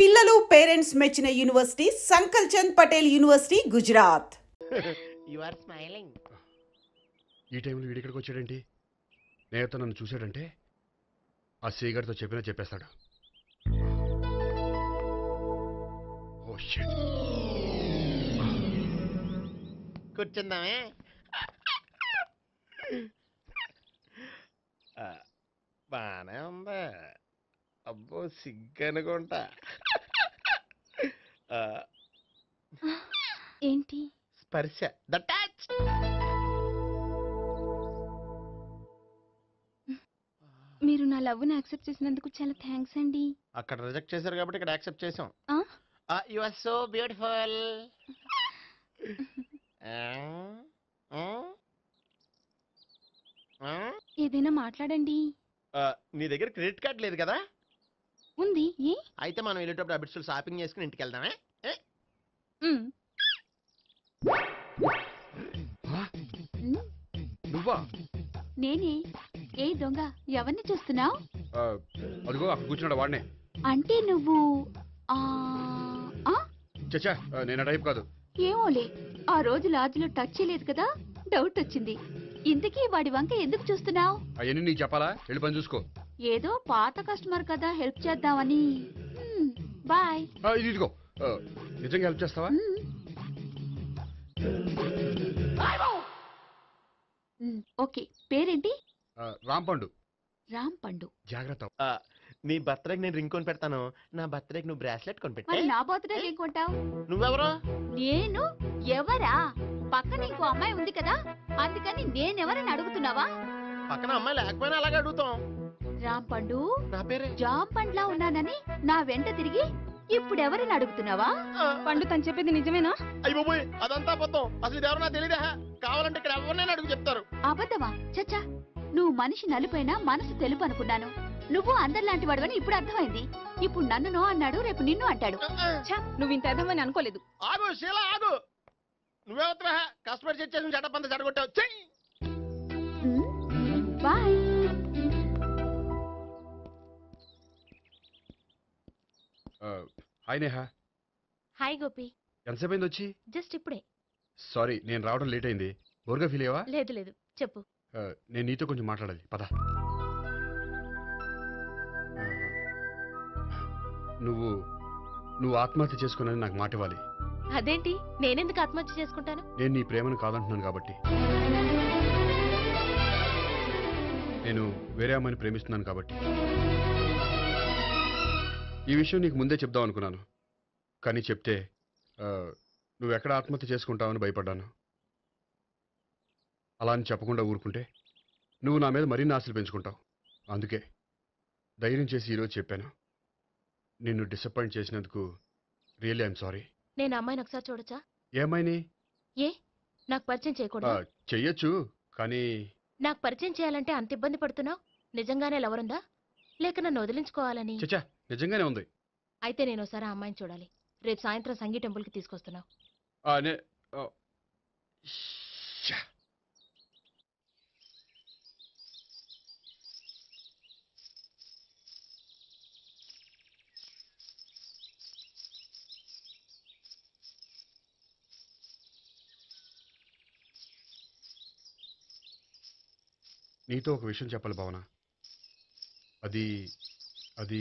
పిల్లలు పేరెంట్స్ మెచ్చిన university Sankalchand Patel university Gujarat. You are smiling. ఈ టైంలో వీడి ఇక్కడికి వచ్చాడేంటి? నేత నన్ను చూశాడంటే ఆ సీగర్తో చెప్పేస్తాడు. Oh shit. కూర్చుందామే. బానే ఉందా? అబ్బో సిగ్గనుకుంటా. ఏంటి స్పర్శ ద టచ్. మీరు నా లవ్ ని యాక్సెప్ట్ చేసినందుకు చాలా థ్యాంక్స్ అండి. అక్కడ రిజెక్ట్ చేశారు కాబట్టి ఇక్కడ యాక్సెప్ట్ చేసాం. You are so beautiful. ఏదైనా మాట్లాడండి. నీ దగ్గర క్రెడిట్ కార్డ్ లేదు కదా? ఉంది. ఏ అయితే మనం వెళ్ళేటప్పుడు అబిట్స్ షాపింగ్ చేసుకుని ఇంటికి వెళ్దామే. నువ్వా? నేనే. ఏ దొంగ, ఎవరిని చూస్తున్నావు? అదిగో అక్కడ కూర్చున్నాడు వాడినే. అంటే నువ్వు చచ్చా, నేను టైప్ కాదు. ఏమోలే, ఆ రోజు లాడ్జ్లో టచ్ చేయలేదు కదా, డౌట్ వచ్చింది. ఇంతకీ వాడి వంక ఎందుకు చూస్తున్నావు? అవన్నీ నీకు చెప్పాలా? వెళ్ళి పని చూసుకో. ఏదో పాత కస్టమర్ కదా, హెల్ప్ చేద్దామని. బాయ్. ఇదిగో, నిజంగా హెల్ప్ చేస్తావా? ఓకే. పేరేంటి? రాంపండు. రాంపండు. జాగ్రత్త. నీ బర్త్డేకి నేను రింగ్ కొని పెడతాను. నా బర్త్డేకి నువ్వు బ్రాస్లెట్ కొని పెట్టు. మరి నా బర్త్డేకి ఏం కొంటావు? నువ్వెవరు? నేను ఎవరా? పక్కన ఇంకో అమ్మాయి ఉంది కదా, అందుకని నేనెవరని అడుగుతున్నావా? పక్కన అమ్మాయి లేకపోయినా అలాగే అడుగుతాం. రాంపండు, నా పేరే జామ్ పండ్లా ఉన్నానని నా వెంట తిరిగి ఇప్పుడు ఎవరిని అడుగుతున్నావా? పండు తను చెప్పేది నిజమేనా? అయ్యి బాబోయ్, అదంతా అబద్ధం. అసలు ఇది ఎవరన్నా తెలియదా? కావాలంటే ఇక్కడ ఎవరినైనా అడుగు చెప్తారు. అబద్ధమా? చచ్చా, నువ్వు మనిషి నలుపైనా మనసు తెలుపు అనుకున్నాను. నువ్వు అందరిలాంటి వాడవని ఇప్పుడు అర్థమైంది. ఇప్పుడు నన్ను నో అన్నాడు, రేపు నిన్ను అంటాడు. నువ్వు ఇంత అర్థమని అనుకోలేదు. ఆగు శీలా, ఆగు. నువ్వెవరా? కస్టమర్ చేసి చెడ్డ జరగొట్టావు. Bye. Hi Neha. Hi Gopi. ఎంతసేపు అయింది వచ్చి? జస్ట్ ఇప్పుడే. సారీ, నేను రావడం లేట్ అయింది. బోర్గా ఫీల్ అయ్యావా? లేదు లేదు, చెప్పు. నేను నీతో కొంచెం మాట్లాడాలి, పద. నువ్వు ఆత్మహత్య చేసుకున్నానని నాకు మాట ఇవ్వాలి. అదేంటి, నేనెందుకు ఆత్మహత్య చేసుకుంటాను? నేను నీ ప్రేమను కాదంటున్నాను కాబట్టి. నేను వేరే అమ్మాయిని ప్రేమిస్తున్నాను కాబట్టి. ఈ విషయం నీకు ముందే చెప్దాం అనుకున్నాను, కానీ చెప్తే నువ్వు ఎక్కడ ఆత్మహత్య చేసుకుంటావని భయపడ్డాను. అలా అని చెప్పకుండా ఊరుకుంటే నువ్వు నా మీద మరిన్ని ఆశలు పెంచుకుంటావు. అందుకే ధైర్యం చేసి ఈరోజు చెప్పాను. నిన్ను డిసప్పాయింట్ చేసినందుకు రియల్లీ ఐఎమ్ సారీ. నేను అమ్మాయిని ఒకసారి చూడొచ్చా? ఏమైనా ఏ నాకు పరిచయం చేయకూడదు? చెయ్యొచ్చు, కానీ నాకు పరిచయం చేయాలంటే అంత ఇబ్బంది పడుతున్నావు? నిజంగానే లవరుందా, లేక నన్ను వదిలించుకోవాలని? చచ్చా, నిజంగానే ఉంది. అయితే నేను ఒకసారి ఆ అమ్మాయిని చూడాలి. రేపు సాయంత్రం సంగీ టెంపుల్కి తీసుకొస్తున్నావు. నీతో ఒక విషయం చెప్పాలి భావన. అది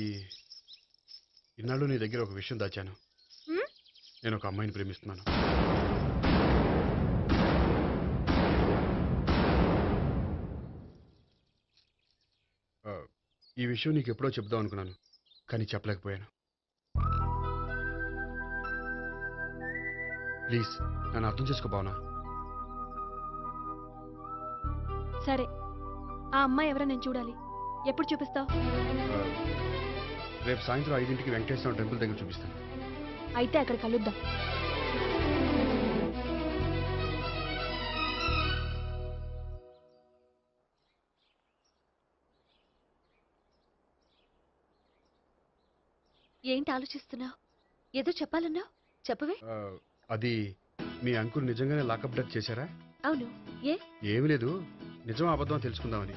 ఇన్నాళ్ళు నీ దగ్గర ఒక విషయం దాచాను. నేను ఒక అమ్మాయిని ప్రేమిస్తున్నాను. ఈ విషయం నీకు ఎప్పుడో చెప్దాం అనుకున్నాను, కానీ చెప్పలేకపోయాను. ప్లీజ్ నన్ను అర్థం చేసుకో భావన. సరే, ఆ అమ్మాయి ఎవరో నేను చూడాలి. ఎప్పుడు చూపిస్తావు? రేపు సాయంత్రం 5ంటికి వెంకటేశ్వర టెంపుల్ దగ్గర చూపిస్తాను. అయితే అక్కడ కలుద్దాం. ఏంటి ఆలోచిస్తున్నావు? ఏదో చెప్పాలన్నావు, చెప్పవే. అది మీ అంకుల్ నిజంగానే లాకప్ డెత్ చేశారా? అవును. ఏమీ లేదు, నిజం అబద్ధం తెలుసుకుందామని.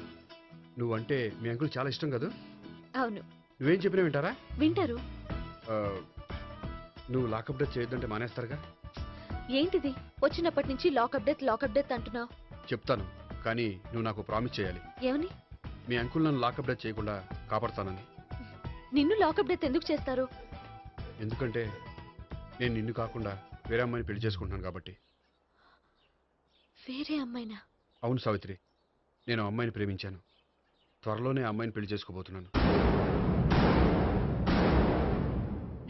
నువ్వంటే మీ అంకుల్ చాలా ఇష్టం కదా? అవును. నువ్వేం చెప్పినా వింటారా? వింటారు. నువ్వు లాకప్ డెత్ చేయొద్దంటే మానేస్తారుగా? ఏంటిది వచ్చినప్పటి నుంచి లాకప్ డెత్ అంటున్నావు? చెప్తాను, కానీ నువ్వు నాకు ప్రామిస్ చేయాలి. ఏమని? మీ అంకుల్ నన్ను లాకప్ డెత్ చేయకుండా కాపాడుతానని. నిన్ను లాకప్ డెత్ ఎందుకు చేస్తారు? ఎందుకంటే నేను నిన్ను కాకుండా వేరే అమ్మాయిని పెళ్లి చేసుకుంటున్నాను కాబట్టి. వేరే అమ్మాయినా? అవును సావిత్రి, నేను అమ్మాయిని ప్రేమించాను. త్వరలోనే అమ్మాయిని పెళ్లి చేసుకోబోతున్నాను.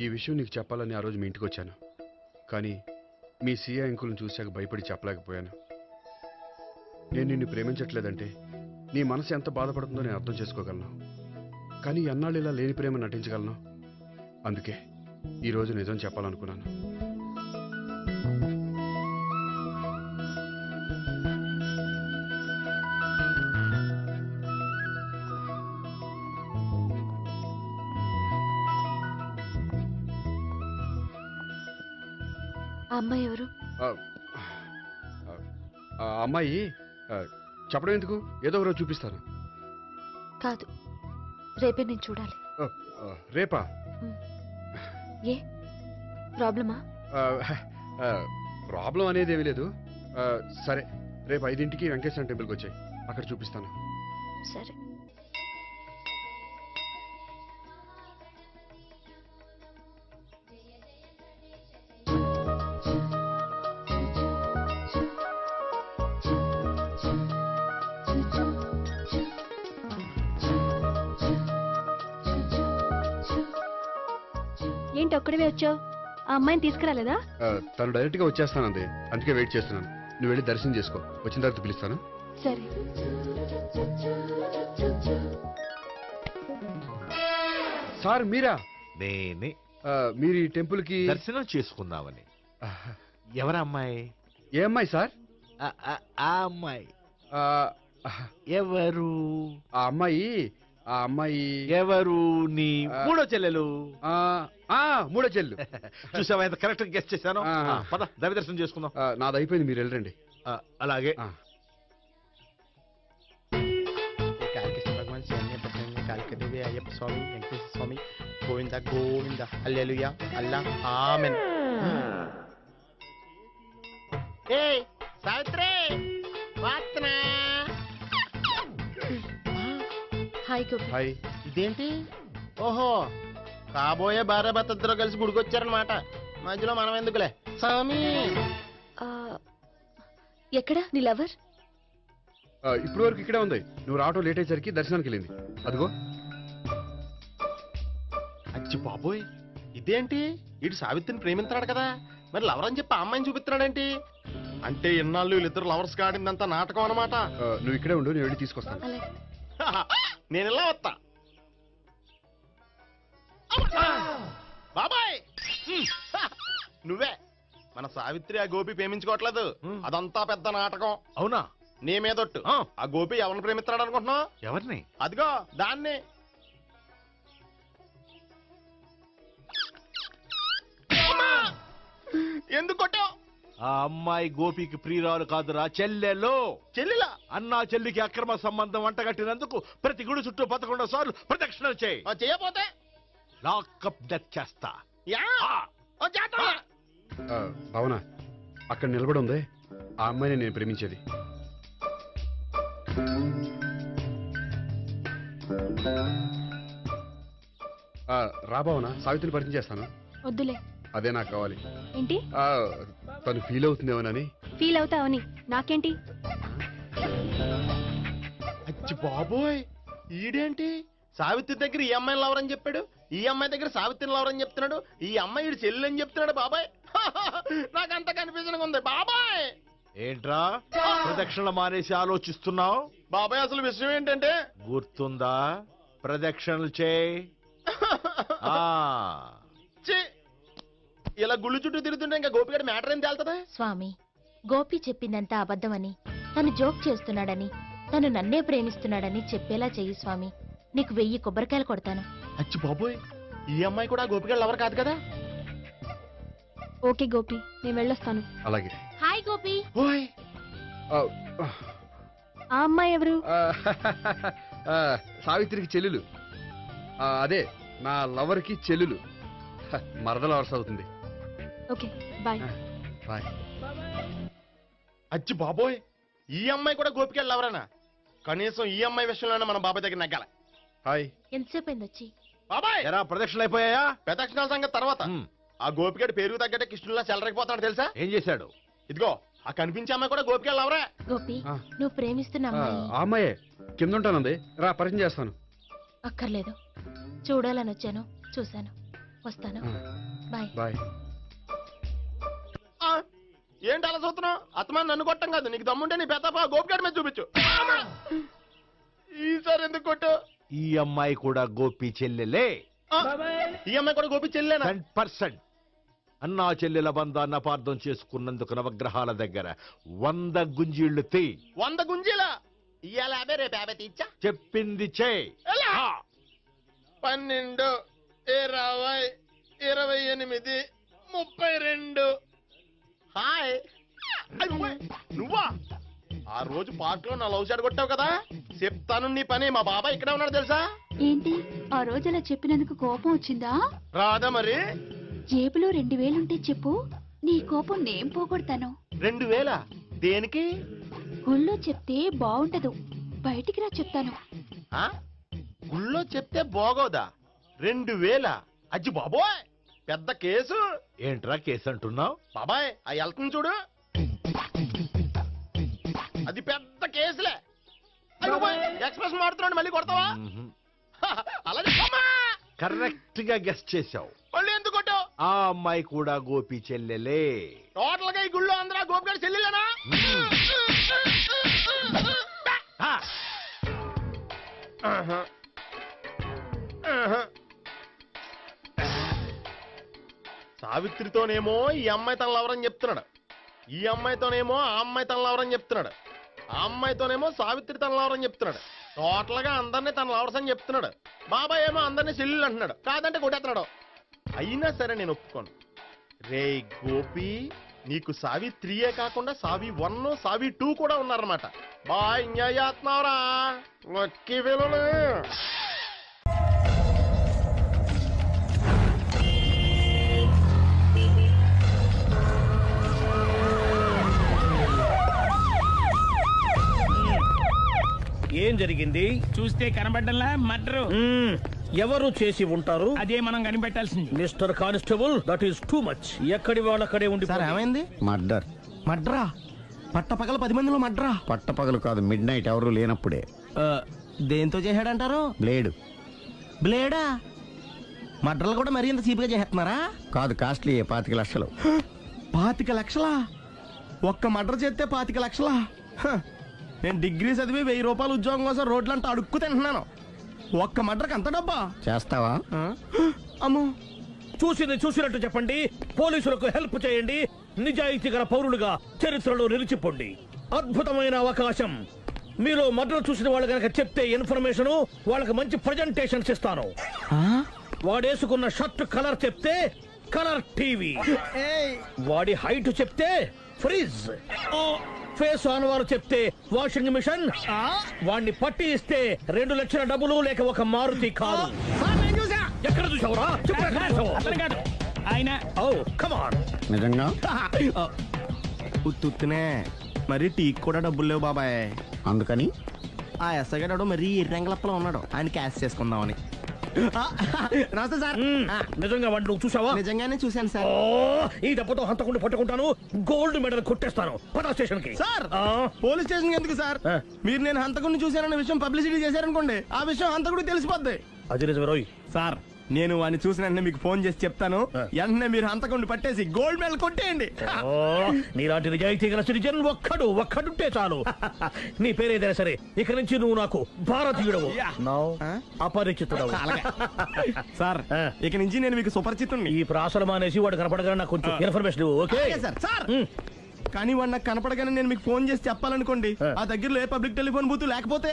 ఈ విషయం నీకు చెప్పాలని ఆ రోజు మీ ఇంటికి వచ్చాను, కానీ మీ సీఏ అంకుల్ని చూశాక భయపడి చెప్పలేకపోయాను. నేను నిన్ను ప్రేమించట్లేదంటే నీ మనసు ఎంత బాధపడుతుందో నేను అర్థం చేసుకోగలను, కానీ ఎన్నాళ్ళు ఇలా లేని ప్రేమ నటించగలను. అందుకే ఈరోజు నిజం చెప్పాలనుకున్నాను. ఆ అమ్మాయి ఎవరు? ఆ అమ్మాయి చెప్పడం ఎందుకు, ఏదో ఒకరోజు చూపిస్తాను. కాదు, రేపే నేను చూడాలి. రేపా? ఏ ప్రాబ్లమా? ప్రాబ్లం అనేది ఏమీ లేదు. సరే, రేపు 5ంటికి వెంకటేశ్వర టెంపుల్కి వచ్చాయి, అక్కడ చూపిస్తాను. సరే. ఏంటి ఒక్కడివే వచ్చావు? ఆ అమ్మాయిని తీసుకురాలేదా? తను డైరెక్ట్ గా వచ్చేస్తానంది, అందుకే వెయిట్ చేస్తున్నాను. నువ్వు వెళ్ళి దర్శనం చేసుకో, వచ్చిన తర్వాత పిలుస్తాను. సరే. సార్ మీరా? నేనే. మీరు ఈ టెంపుల్ కి దర్శనం చేసుకుందామని. ఎవరమ్మాయి? ఏ అమ్మాయి సార్? ఆ అమ్మాయి ఆ, ఎవరు? ఆ అమ్మాయి ఎవరు? నీ మూడో చెల్లెలు. మూడో చెల్లు. చూసావా ఎంత కరెక్ట్ గెస్ట్ చేశాను. ఆ. పద దైవ దర్శనం చేసుకుందాం. నాది అయిపోయింది, మీరు వెళ్ళండి. అలాగే. కాళికేశ్వర భగవాన్ శరణ్య ప్రసన్న కాళికదేవి అయ్యప్ప స్వామి వెంకటేశ్వర స్వామి గోవింద గోవింద హల్లెలూయా అల్లా ఆమెన్. ఏయ్ సావిత్రి వాత్నా. హాయ్ గోపి. హాయ్. ఇదేంటి? ఓహో, కాబోయే భార్య భర్త ఇద్దరు కలిసి గుడికొచ్చారనమాట. మధ్యలో మనం ఎందుకులే స్వామి. ఎక్కడ నీ లవర్? ఇప్పుడు వరకు ఇక్కడే ఉంది. నువ్వు రావటం లేట్ అయ్యేసరికి దర్శనానికి వెళ్ళింది. అదిగో. అచ్చి బాబోయ్, ఇదేంటి? ఇటు సావిత్రిని ప్రేమిస్తున్నాడు కదా, మరి లవర్ అని చెప్పి ఆ అమ్మాయిని చూపిస్తున్నాడేంటి? అంటే ఇన్నాళ్ళు వీళ్ళిద్దరు లవర్స్ కాడిందంతా నాటకం అనమాట. నువ్వు ఇక్కడే ఉండు, నేను వెళ్ళి తీసుకొస్తాను. అలాగే. నేను ఇలా వస్తా. బాబాయ్ నువ్వే. మన సావిత్రి ఆ గోపి ప్రేమించుకోవట్లేదు, అదంతా పెద్ద నాటకం. అవునా? నీ మీదొట్టు. ఆ గోపి ఎవరిని ప్రేమిస్తున్నాడు అనుకుంటున్నావు? ఎవరిని? అదిగో దాన్ని. ఎందుకు కొట్టావు? ఆ అమ్మాయి గోపికి ప్రియురాలు కాదురా, చెల్లెలో. చెల్లిలా? అన్నా చెల్లికి అక్రమ సంబంధం వంటగట్టినందుకు ప్రతి గుడి చుట్టూ 11 సార్లు ప్రదక్షిణలు చేయి. చేయపోతే లాకప్ డెత్ చేస్తా. యా చేద్దాం. భావన, అక్కడ నిలబడి ఉంది ఆ అమ్మాయిని నేను ప్రేమించేది. రా భావన, సావిత్రిని పరిచయం చేస్తాను. వద్దులే. అదే నాకు కావాలి. ఏంటి? తను ఫీల్ అవుతుందేమోనని. ఫీల్ అవుతావని నాకేంటి? అచ్చి బాబోయ్, ఈడేంటి సావిత్రి దగ్గర ఈ అమ్మాయిని లవర్ అని చెప్పాడు, ఈ అమ్మాయి దగ్గర సావిత్రిని లవర్ అని చెప్తున్నాడు, ఈ అమ్మాయి ఈడు చెల్లి అని చెప్తున్నాడు. బాబాయ్ నాకు అంత కన్ఫ్యూజన్ ఉంది బాబాయ్. ఏంట్రా ప్రదక్షిణలు మానేసి ఆలోచిస్తున్నావు? బాబాయ్ అసలు విషయం ఏంటంటే, గుర్తుందా? ప్రదక్షిణలు చేయి. ఇలా గుళ్ళు చుట్టూ తిరుగుతుంటే ఇంకా గోపిగడ మ్యాటర్ ఏం తేలుతుందా? స్వామి, గోపి చెప్పిందంతా అబద్ధమని, తను జోక్ చేస్తున్నాడని, తను నన్నే ప్రేమిస్తున్నాడని చెప్పేలా చెయ్యి స్వామి. నీకు 1000 కొబ్బరికాయలు కొడతాను. అచ్చి బాబోయ్, ఈ అమ్మాయి కూడా గోపిగడ లవర్ కాదు కదా? ఓకే గోపి, నేను వెళ్ళొస్తాను. అలాగే. హాయ్ గోపి. ఓయ్ ఆ అమ్మాయి ఎవరు? సావిత్రికి చెల్లెలు. అదే నా లవర్కి చెల్లెలు. మరదలు వరుస అవుతుంది. Okay bye. బాయ్. అచ్చి బాబోయ్, ఈ అమ్మాయి కూడా గోపికెళ్ళి ఎవరన్నా? కనీసం ఈ అమ్మాయి విషయంలోనే మన బాబాయ్ దగ్గర నెగ్గాల. హాయ్. ఎంతసేపు అయింది వచ్చి? బాబాయ్ ఎరా ప్రదక్షిణలు అయిపోయాయా? ప్రదక్షిణాల సంగతి తర్వాత. ఆ గోపికెడు పేరు తగ్గట్టే కృష్ణుల్లా చెలరైపోతాడు తెలుసా? ఏం చేశాడు? ఇదిగో ఆ కనిపించే అమ్మాయి కూడా గోపికెళ్ళి ఎవరా? గోపి, ఆ. నువ్వు ప్రేమిస్తున్న ఆ అమ్మాయి అమ్మాయే కింద ఉంటానంది. రా పరిచయం చేస్తాను. అక్కర్లేదు. చూడాలని వచ్చాను, చూశాను, వస్తాను. బాయ్. బాయ్. ఏంటి అలా చూస్తున్నావు? అత్తమాని నన్ను కొట్టం కాదు, నీకు దమ్ముంటే నీ పెద్దపా గోపికాడి మీద చూపించు. ఈసారి ఎందుకు కొట్టు? ఈ అమ్మాయి కూడా గోపి చెల్లెలే. ఈ అమ్మాయి కూడా గోపి చెల్లేనా? 10%. అన్నా చెల్లెల బంధాన్ని అపార్థం చేసుకున్నందుకు నవగ్రహాల దగ్గర 100 గుంజీళ్లు తీ. 100 గుంజీలా? ఇవాళ 50 రేపు 50 తీచ్చా. చెప్పింది చే. 12, 20, 28, 32. హాయ్. నువ్వా? ఆ రోజు పార్క్ లో నా లవ్ షాట్ కొట్టావు కదా, చెప్తాను నీ పని. మా బాబాయ్ ఇక్కడే ఉన్నాడు తెలుసా? ఏంటి ఆ రోజు అలా చెప్పినందుకు కోపం వచ్చిందా? రాదా మరి? జేబులో 2000 ఉంటే చెప్పు, నీ కోపం నేను పోగొడతాను. 2000? దేనికి? గుళ్ళో చెప్తే బాగుంటదు, బయటికి రా చెప్తాను. ఆ? గుళ్ళో చెప్తే బాగోదా? 2000? అజ్జి బాబోయ్, పెద్ద కేసు. ఏంట్రా కేసు అంటున్నావు? బాబాయ్ ఆ వెళ్తుంది చూడు, అది పెద్ద కేసులే. ఎక్స్ప్రెస్ మారుతున్నాడు, మళ్ళీ కొడతావా? అలాగే కరెక్ట్ గా గెస్ట్ చేశావు. మళ్ళీ ఎందుకు కొట్టావు? ఆ అమ్మాయి కూడా గోపి చెల్లెలే. టోటల్ గా ఈ గుళ్ళో అందరూ గోపిగాడి చెల్లిలేనా? సావిత్రితోనేమో ఈ అమ్మాయి తన లవరని చెప్తున్నాడు, ఈ అమ్మాయితోనేమో ఆ అమ్మాయి తన లవరని చెప్తున్నాడు, ఆ అమ్మాయితోనేమో సావిత్రి తన లవరని చెప్తున్నాడు. టోటల్ గా అందరినీ తన లవర్స్ అని చెప్తున్నాడు. బాబాయ్ ఏమో అందరినీ చెల్లెలు అంటున్నాడు, కాదంటే కొట్టేస్తున్నాడు. అయినా సరే నేను ఒప్పుకోను. రే గోపి, నీకు సావిత్రియే కాకుండా సావి 1, సావి 2 కూడా ఉన్నారన్నమాట. బాయ్ ఎంజాయ్ చేస్తున్నావురా, లక్కీ పిల్లలు. ఏం జరిగింది? చూస్తే కనబడ్డంలా మర్డరు. ఎవరు చేసి ఉంటారు? అదే మనం కనిపెట్టాల్సింది. Mister constable, that is too much. ఎక్కడి వాళ్ళక్కడే ఉండి. ఏమైంది? మర్డర్. మడ్రా? పట్టపగల 10 మందిలో మడ్రా? పట్టపగలు కాదు, మిడ్ నైట్ ఎవరు లేనప్పుడే. దేంతో చేశాడంటారు? బ్లేడ్. బ్లేడా? మడ్రలు కూడా మరీ ఇంత చీప్గా చేస్తున్నారా? కాదు, కాస్ట్లీ 25 లక్షలు. 25 లక్షలా? ఒక్క మడ్ర చేస్తే 25 లక్షలా? నేను డిగ్రీ చదివి 1000 రూపాయలు ఉద్యోగం కోసం రోడ్లంతా అడుక్కు తింటున్నాను. ఒక్క మడ్రకు అంత డబ్బా? చేస్తావా? అమ్మో. చూసినట్టు చెప్పండి, పోలీసులకు హెల్ప్ చేయండి, నిజాయితీ గల పౌరులుగా చరిత్రలో నిలిచిపోండి. అద్భుతమైన అవకాశం. మీరు మర్డర్ చూసిన వాళ్ళు కనుక చెప్తే ఇన్ఫర్మేషన్, వాళ్ళకి మంచి ప్రజెంటేషన్స్ ఇస్తాను. వాడేసుకున్న షర్ట్ కలర్ చెప్తే కలర్ టీవీ, వాడి హైట్ చెప్తే ఫ్రిజ్, ఫేస్ ఆన్ వారు చెప్తే వాషింగ్ మిషన్, వాడిని పట్టి ఇస్తే 2 లక్షల డబ్బులు లేక ఒక మారుతి కారు. ఎక్కడ చూసావురా? ఆయన నిజంగా ఉత్తునే మరి టీకి కూడా డబ్బులు లేవు బాబాయ్. అందుకని ఆ ఎస్ఐ గారు మరీ ఎర్రంగలప్పలో ఉన్నాడు, ఆయన క్యాష్ చేసుకుందామని. నమస్తే సార్. నిజంగా వాడిని నువ్వు చూసావా? నిజంగానే చూశాను సార్. ఈ దెబ్బతో హంతకుండా పట్టుకుంటాను, గోల్డ్ మెడల్ కొట్టేస్తాను. పద స్టేషన్ కి. సార్, పోలీస్ స్టేషన్ ఎందుకు సార్? మీరు నేను హంతకుడిని చూశానన్న విషయం పబ్లిసిటీ చేశారనుకోండి, ఆ విషయం హంతకుడికి తెలిసిపోద్ది. అది నిజమే రోయ్. సార్, నేను వాడిని చూసిన వెంటనే మీకు ఫోన్ చేసి చెప్తాను. వెంటనే మీరు హంతకుడిని పట్టేసి గోల్డ్ మెడల్ కొట్టేయండి. నీలాంటి నిజాయితీ గల సిటిజన్ ఒక్కడుంటే చాలు. నీ పేరేదైనా సరే, ఇక నుంచి నువ్వు నాకు భారతీయుడవు, అపరిచితుడవు. సార్, ఇక నుంచి నేను మీకు సుపరిచితుడిని. ఈ ప్రాసలు మానేసి వాడు కనపడగానే నాకు కొంచెం ఇన్ఫర్మేషన్. Okay sir. కానీ వాడు నాకు కనపడగానే నేను మీకు ఫోన్ చేసి చెప్పాలనుకోండి, ఆ దగ్గరలో ఏ పబ్లిక్ టెలిఫోన్ బూత్ లేకపోతే.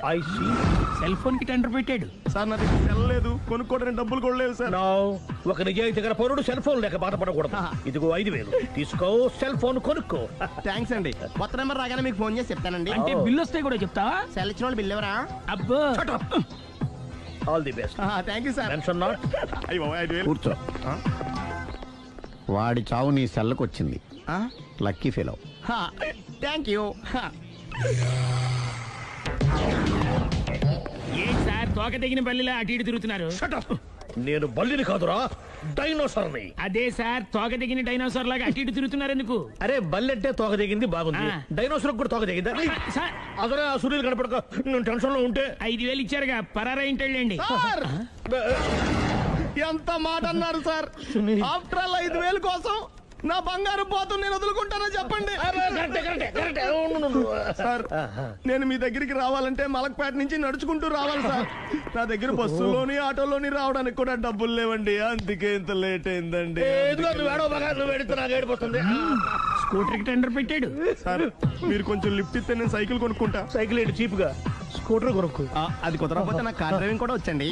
సెల్ ఫోన్ కి టెండర్ పెట్టాడు సార్. నా దగ్గర సెల్ లేదు, కొనుక్కోవడానికి డబ్బులు కూడా లేవు సార్. ఒక నిజాయితీ గల పౌరుడు సెల్ ఫోన్ లేక బాధపడకూడదు. ఇదిగో 5000 తీసుకో, సెల్ ఫోన్ కొనుక్కో. థ్యాంక్స్ అండి. కొత్త నెంబర్ రాగానే మీకు ఫోన్ చేసి చెప్తానండి. అంటే బిల్ వస్తే కూడా చెప్తా? సెల్ ఇచ్చిన వాళ్ళు బిల్ ఎవరా? అబ్బో, all the best. Thank you sir. Mention not. కూర్చో. వాడి చావు నీ సెల్లకు వచ్చింది. Lucky fellow. Thank you. ఏంటి సార్ తోక తెగిన బల్లిలా అటు ఇటు తిరుగుతున్నారు? నేను బల్లిని కాదురా, డైనోసార్ని. అదే సార్ తోక తెగిన డైనోసార్ లాగా అటు ఇటు తిరుగుతున్నారు ఎందుకు? అరే బల్లెట్టే తోక దిగింది బాగుంది, డైనోసార్ కూడా తోక దిగిందా? సార్ అదరే ఆ సూర్యులు కనపడక నేను టెన్షన్ లో ఉంటే 5,000 ఇచ్చారుగా పరారా ఇంటండి. ఎంత మాట అన్నారు సార్? ఆఫ్టర్ ఆల్ 5,000 కోసం నా బంగారు పోతు నేను వదులుకుంటానా చెప్పండి సార్. నేను మీ దగ్గరికి రావాలంటే మలక్పేట నుంచి నడుచుకుంటూ రావాలి సార్. నా దగ్గర బస్సులోని ఆటోలోని రావడానికి కూడా డబ్బులు లేవండి, అందుకే ఇంత లేట్ అయిందండి. స్కూటర్ కి టెండర్ పెట్టాడు సార్. మీరు కొంచెం లిఫ్ట్ ఇస్తే నేను సైకిల్ కొనుక్కుంటా. సైకిల్ ఏంటి చీప్ గా, స్కూటర్ కొనుక్కు. అది కుదరకపోతే నాకు కార్ డ్రైవింగ్ కూడా వచ్చండి.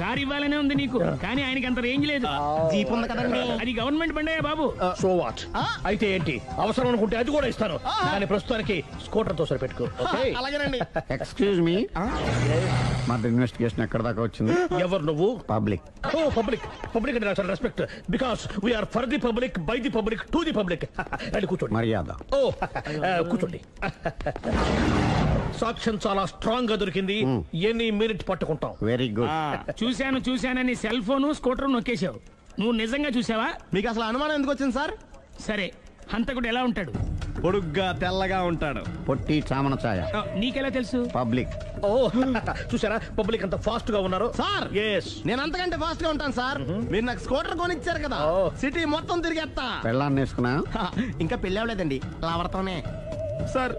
కార్ ఇవ్వాలనే ఉంది నీకు, కానీ ఆయనకి అంత రేంజ్ లేదు. జీప్ ఉంది కదండి. అది గవర్నమెంట్ బండే బాబు. So what? అయితే ఏంటి, అవసరం అనుకుంటే అది కూడా ఇస్తాను, కానీ ప్రస్తుతానికి స్కూటర్ తో సరిపెట్టుకో. అలాగేనండి. ఎక్స్క్యూజ్ మీ, మా ఇన్వెస్టిగేషన్ ఎక్కడ దాకా వచ్చింది? ఎవరు నువ్వు? పబ్లిక్. ఓ పబ్లిక్. పబ్లిక్ అంటే చాలా respect, because we are for the public, by the public, to the public. అది కూర్చోండి. మర్యాద. ఓ కూర్చోండి. సాక్ష్యం చాలా స్ట్రాంగ్ గా దొరికింది, ఎన్ని మినిట్ పట్టుకుంటాం. Very good. చూశానని సెల్ ఫోను స్కూటర్ నొక్కేశావు. నువ్వు నిజంగా చూసావా? మీకు అసలు అనుమానం ఎందుకు వచ్చింది సార్? సరే, హంతకుడు ఎలా ఉంటాడు? పొడుగ్గా తెల్లగా ఉంటాడు. పొట్టి చామన ఛాయ. నీకెలా తెలుసు? పబ్లిక్. ఓ చూసారా పబ్లిక్ అంత ఫాస్ట్ గా ఉన్నారు సార్. ఎస్, నేను అంతకంటే ఫాస్ట్ గా ఉంటాను సార్. మీరు నాకు స్కూటర్ కొనిచ్చారు కదా, సిటీ మొత్తం తిరిగేస్తా. పెళ్ళాన్ని వేసుకున్నా? ఇంకా పెళ్ళి అవ్వలేదండి, లావర్తోనే. సార్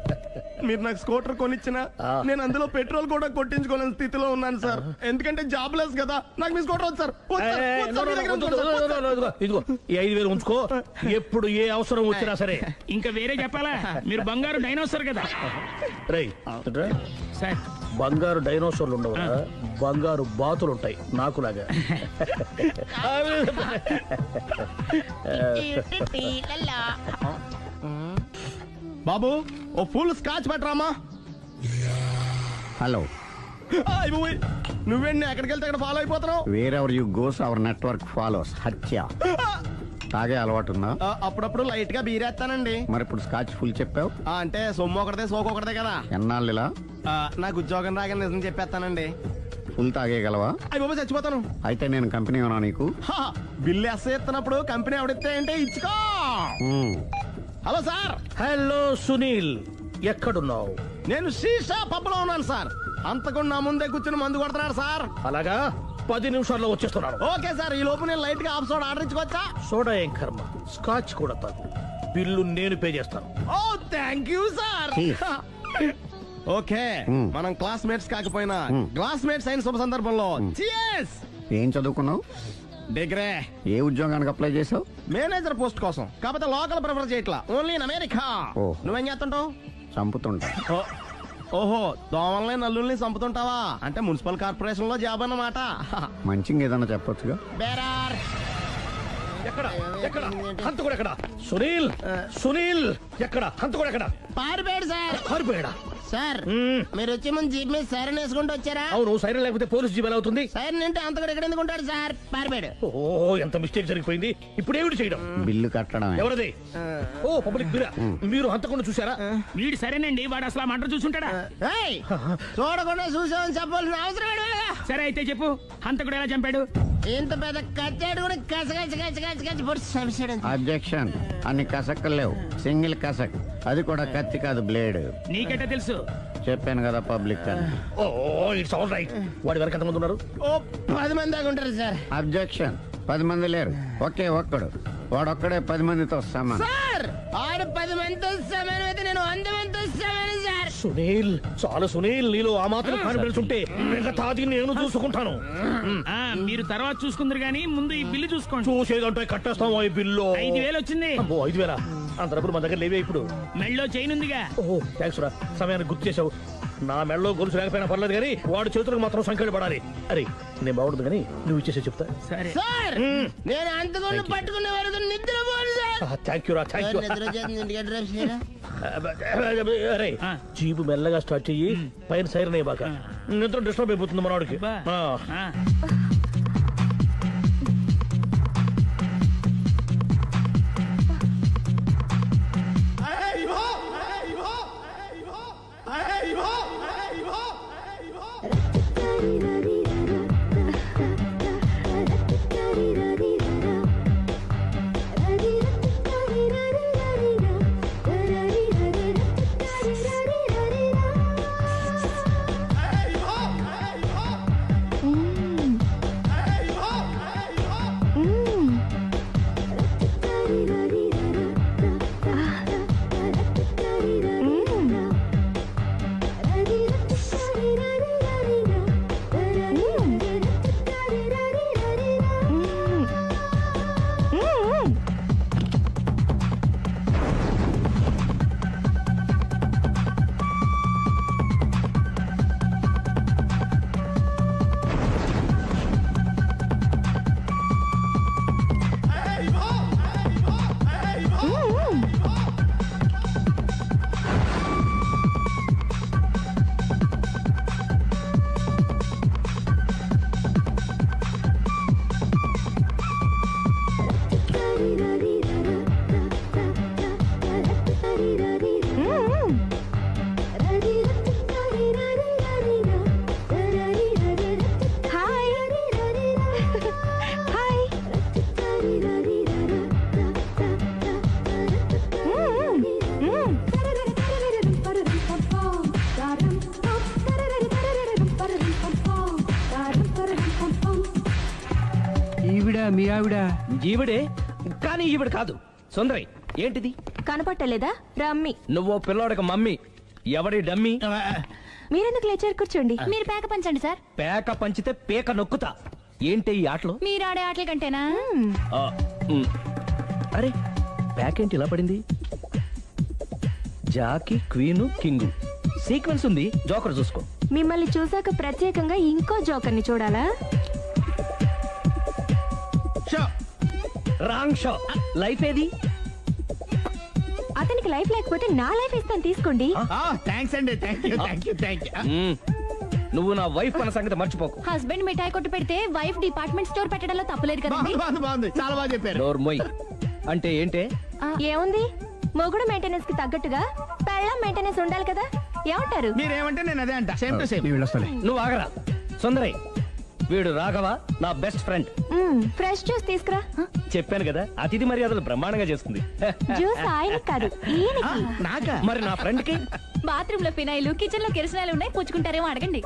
మీరు నాకు స్కూటర్ కొనిచ్చినా నేను అందులో పెట్రోల్ కూడా కొట్టించుకోలేని స్థితిలో ఉన్నాను సార్. ఎందుకంటే జాబ్ లెస్ కదా. నాకు మీ స్కూటర్ వద్దు సార్. ఇదిగో ఈ 5,000 ఉంచుకో, ఎప్పుడు ఏ అవసరం వచ్చినా సరే. ఇంకా వేరే చెప్పాలా? మీరు బంగారు డైనోసార్ కదా. రై సార్, బంగారు డైనోసార్లు ఉండవు, బంగారు బాతులు ఉంటాయి నాకులాగా. బాబు ఓ ఫుల్ స్కాచ్ పెట్టరామా. హలో. నువ్వేండి ఎక్కడికి వెళ్తే అక్కడ ఫాలో అయిపోతున్నావు? Wherever you goes our network follows. హత్య. తాగే అలవాటు ఉందా? అప్పుడప్పుడు లైట్ గా బీరేస్తానండి. మరి ఇప్పుడు స్కాచ్ ఫుల్ చెప్పావు అంటే సొమ్ము ఒకటిదే సోకు ఒకటిదే కదా. ఎన్నాళ్ళు ఇలా? నాకు ఉద్యోగం రాగానే నిజం చెప్పేస్తానండి. ఫుల్ తాగేయగలవా? అయ్యి బాబు చచ్చిపోతాను. అయితే నేను కంపెనీ ఉన్నా నీకు? బిల్లు ఎత్తనప్పుడు కంపెనీ ఎవడితే అంటే ఇచ్చుకో. Hello sir. హలో సునీల్, ఎక్కడున్నావు? నేను శీషా పబ్లో ఉన్నాను సార్. అంతకుండా నా ముందే కూర్చుని మందు కొడుతున్నాడు సార్. అలాగా, 10 నిమిషాల్లో వచ్చేస్తున్నాను. Okay sir. ఈ లోపు నేను లైట్ గా హాఫ్ సోడా ఆర్డర్ ఇచ్చుకోవచ్చా? సోడా ఏం కర్మ, స్కాచ్ కూడా తాగు. బిల్లు నేను పే చేస్తాను. ఓ థ్యాంక్ యూ సార్. ఓకే, మనం క్లాస్మేట్స్ కాకపోయినా క్లాస్మేట్స్ అయిన శుభ సందర్భంలో చియర్స్. ఏం చదువుకున్నావు? డిగ్రీ. ఏ ఉద్యోగానికి అప్లై చేసావు? మేనేజర్ పోస్ట్ కోసం. కాకపోతే లోకల్ ప్రిఫర్ చేయట్లా, ఓన్లీ ఇన్ అమెరికా. నువ్వేం చేస్తుంటావు? చంపుతుంటా. ఓహో, దోమల్ని నల్లుల్ని చంపుతుంటావా? అంటే మున్సిపల్ కార్పొరేషన్ లో జాబ్ అన్నమాట. మంచిగా ఏదన్నా చెప్పొచ్చుగా. బేరార్. ఎక్కడ ఎక్కడ హంతకుడు ఎక్కడ? సునీల్, సునీల్ ఎక్కడ? హంతకుడు ఎక్కడ? పారిపోయాడు సార్. పారిపోయాడా? సార్ మీరు వచ్చే ముందు జీప్ మీద సైరన్ వేసుకుంటూ వచ్చారా? అవును, సైరన్ లేకపోతే పోలీస్ జీప్ ఎలా అవుతుంది? సైరన్ అంటే అంతకుడు ఎక్కడ ఎందుకు ఉంటాడు సార్? పారిపోయాడు. ఓ ఎంత మిస్టేక్ జరిగిపోయింది. ఇప్పుడు ఏమిటి చేయడం? బిల్లు కట్టడం. ఎవరది? ఓ పబ్లిక్ బిల్లా. మీరు హంతకుండా చూసారా? వీడు సరేనండి, వాడు అసలు మంట చూసుంటాడా? చూడకుండా చూసామని చెప్పాల్సిన అవసరం. సరే అయితే చెప్పు, హంతకుడు ఎలా చంపాడు? ఇంత పెద్ద కచ్చాడు కూడా అబ్జెక్షన్. అన్ని కసక్కలు లేవు, సింగిల్ కసక్. అది కూడా కత్తి కాదు, బ్లేడ్. నీకెట్టా తెలుసు? చెప్పాను కదా పబ్లిక్ అని. Oh it's all right. వాడి వరకు ఎంతమంది ఉన్నారు? 10 మంది దాకా ఉంటారు సార్. అబ్జెక్షన్. 10 మంది లేరు, ఒకే ఒక్కడు. వాడొక్కడే 10 మందితో సమానం. సార్ ఆడు 10 మందితో సమానం అయితే నేను 100 మందితో సమానం సార్. సునీల్, చాలా సునీల్, నీలో ఆ మాత్రం కాన్ఫిడెన్స్ ఉంటే మిగతాది నేను చూసుకుంటాను. మీరు తర్వాత చూసుకుందరు గానీ ముందు ఈ బిల్లు చూసుకోండి. చూసేదంటే కట్టేస్తాం. ఈ బిల్లు 5,000 వచ్చింది. 5,000 అంత డబ్బులు మన దగ్గర లేవే ఇప్పుడు. మెళ్ళో చైన్ ఉందిగా. ఓహో థ్యాంక్స్ రా, సమయానికి గుర్తు చేసావు. నా మెళ్ళలో గొలుసు లేకపోయినా పర్లేదు కానీ వాడి చేతులకు మాత్రం సంఖ్యలు పడాలి. అరే నేను బాగుండదు కానీ నువ్వు ఇచ్చేసే చెప్తా. సరే సార్. నేను అంతకుండా పట్టుకునే వరకు నిద్రపోను సార్. థ్యాంక్ యూ రా, థ్యాంక్ యూ. అరే జీపు మెల్లగా స్టార్ట్ చెయ్యి, పైన సైరన్ అయ్యి బాగా నిద్ర డిస్టర్బ్ అయిపోతుంది మనవాడికి. మీ ఆవిడ ఈవిడే, కానీ ఈవిడ కాదు. సుందరి, ఏంటిది కనపట్టలేదా? రమ్మి. నువ్వు పిల్లోడికి మమ్మీ, ఎవడి డమ్మీ? మీరెందుకు లేచారు? కూర్చోండి. మీరు పేక పంచండి సార్. పేక పంచితే పేక నొక్కుతా. ఏంటి ఈ ఆటలు? మీరు ఆడే ఆటల కంటేనా? అరే పేకేంటి ఇలా పడింది? జాకీ, క్వీను, కింగు సీక్వెన్స్ ఉంది. జోకర్ చూసుకో. మిమ్మల్ని చూసాక ప్రత్యేకంగా ఇంకో జోకర్ని చూడాలా? Wrong show. లైఫ్ ఏది? అతనికి లైఫ్ లేకపోతే నా లైఫ్ ఇస్తాను, తీసుకోండి. థ్యాంక్స్ అండి. Thank you. నువ్వు నా వైఫ్ అన్న సంగతి మర్చిపోకు. హస్బెండ్ మిఠాయి కొట్టు పెడితే వైఫ్ డిపార్ట్మెంట్ స్టోర్ పెట్టడంలో తప్పలేదు కదండి. బాగుంది, చాలా బాగా చెప్పారు. డోర్ మొయ్. అంటే ఏంటే? ఏముంది, మొగుడు మెయింటెనెన్స్ కి తగ్గట్టుగా పెళ్ళం మెయింటెనెన్స్ ఉండాలి కదా. ఏమంటారు? మీరేమంటే నేను అదే అంట. Same to same. నువ్వు ఆగరా. సుందరి, వీడు రాఘవ, నా బెస్ట్ ఫ్రెండ్. ఫ్రెష్ జ్యూస్ తీసుకురా. చెప్పాను కదా, అతిథి మర్యాదలు బ్రహ్మాండంగా చేస్తుంది. జ్యూస్ ఆయనకి కాదు, ఈయనకి. మరి నా ఫ్రెండ్ కి? బాత్రూమ్ లో ఫినాయిల్, కిచెన్ లో కిరసనాయిలు ఉన్నాయి, పుచ్చుకుంటారేమో అడగండి.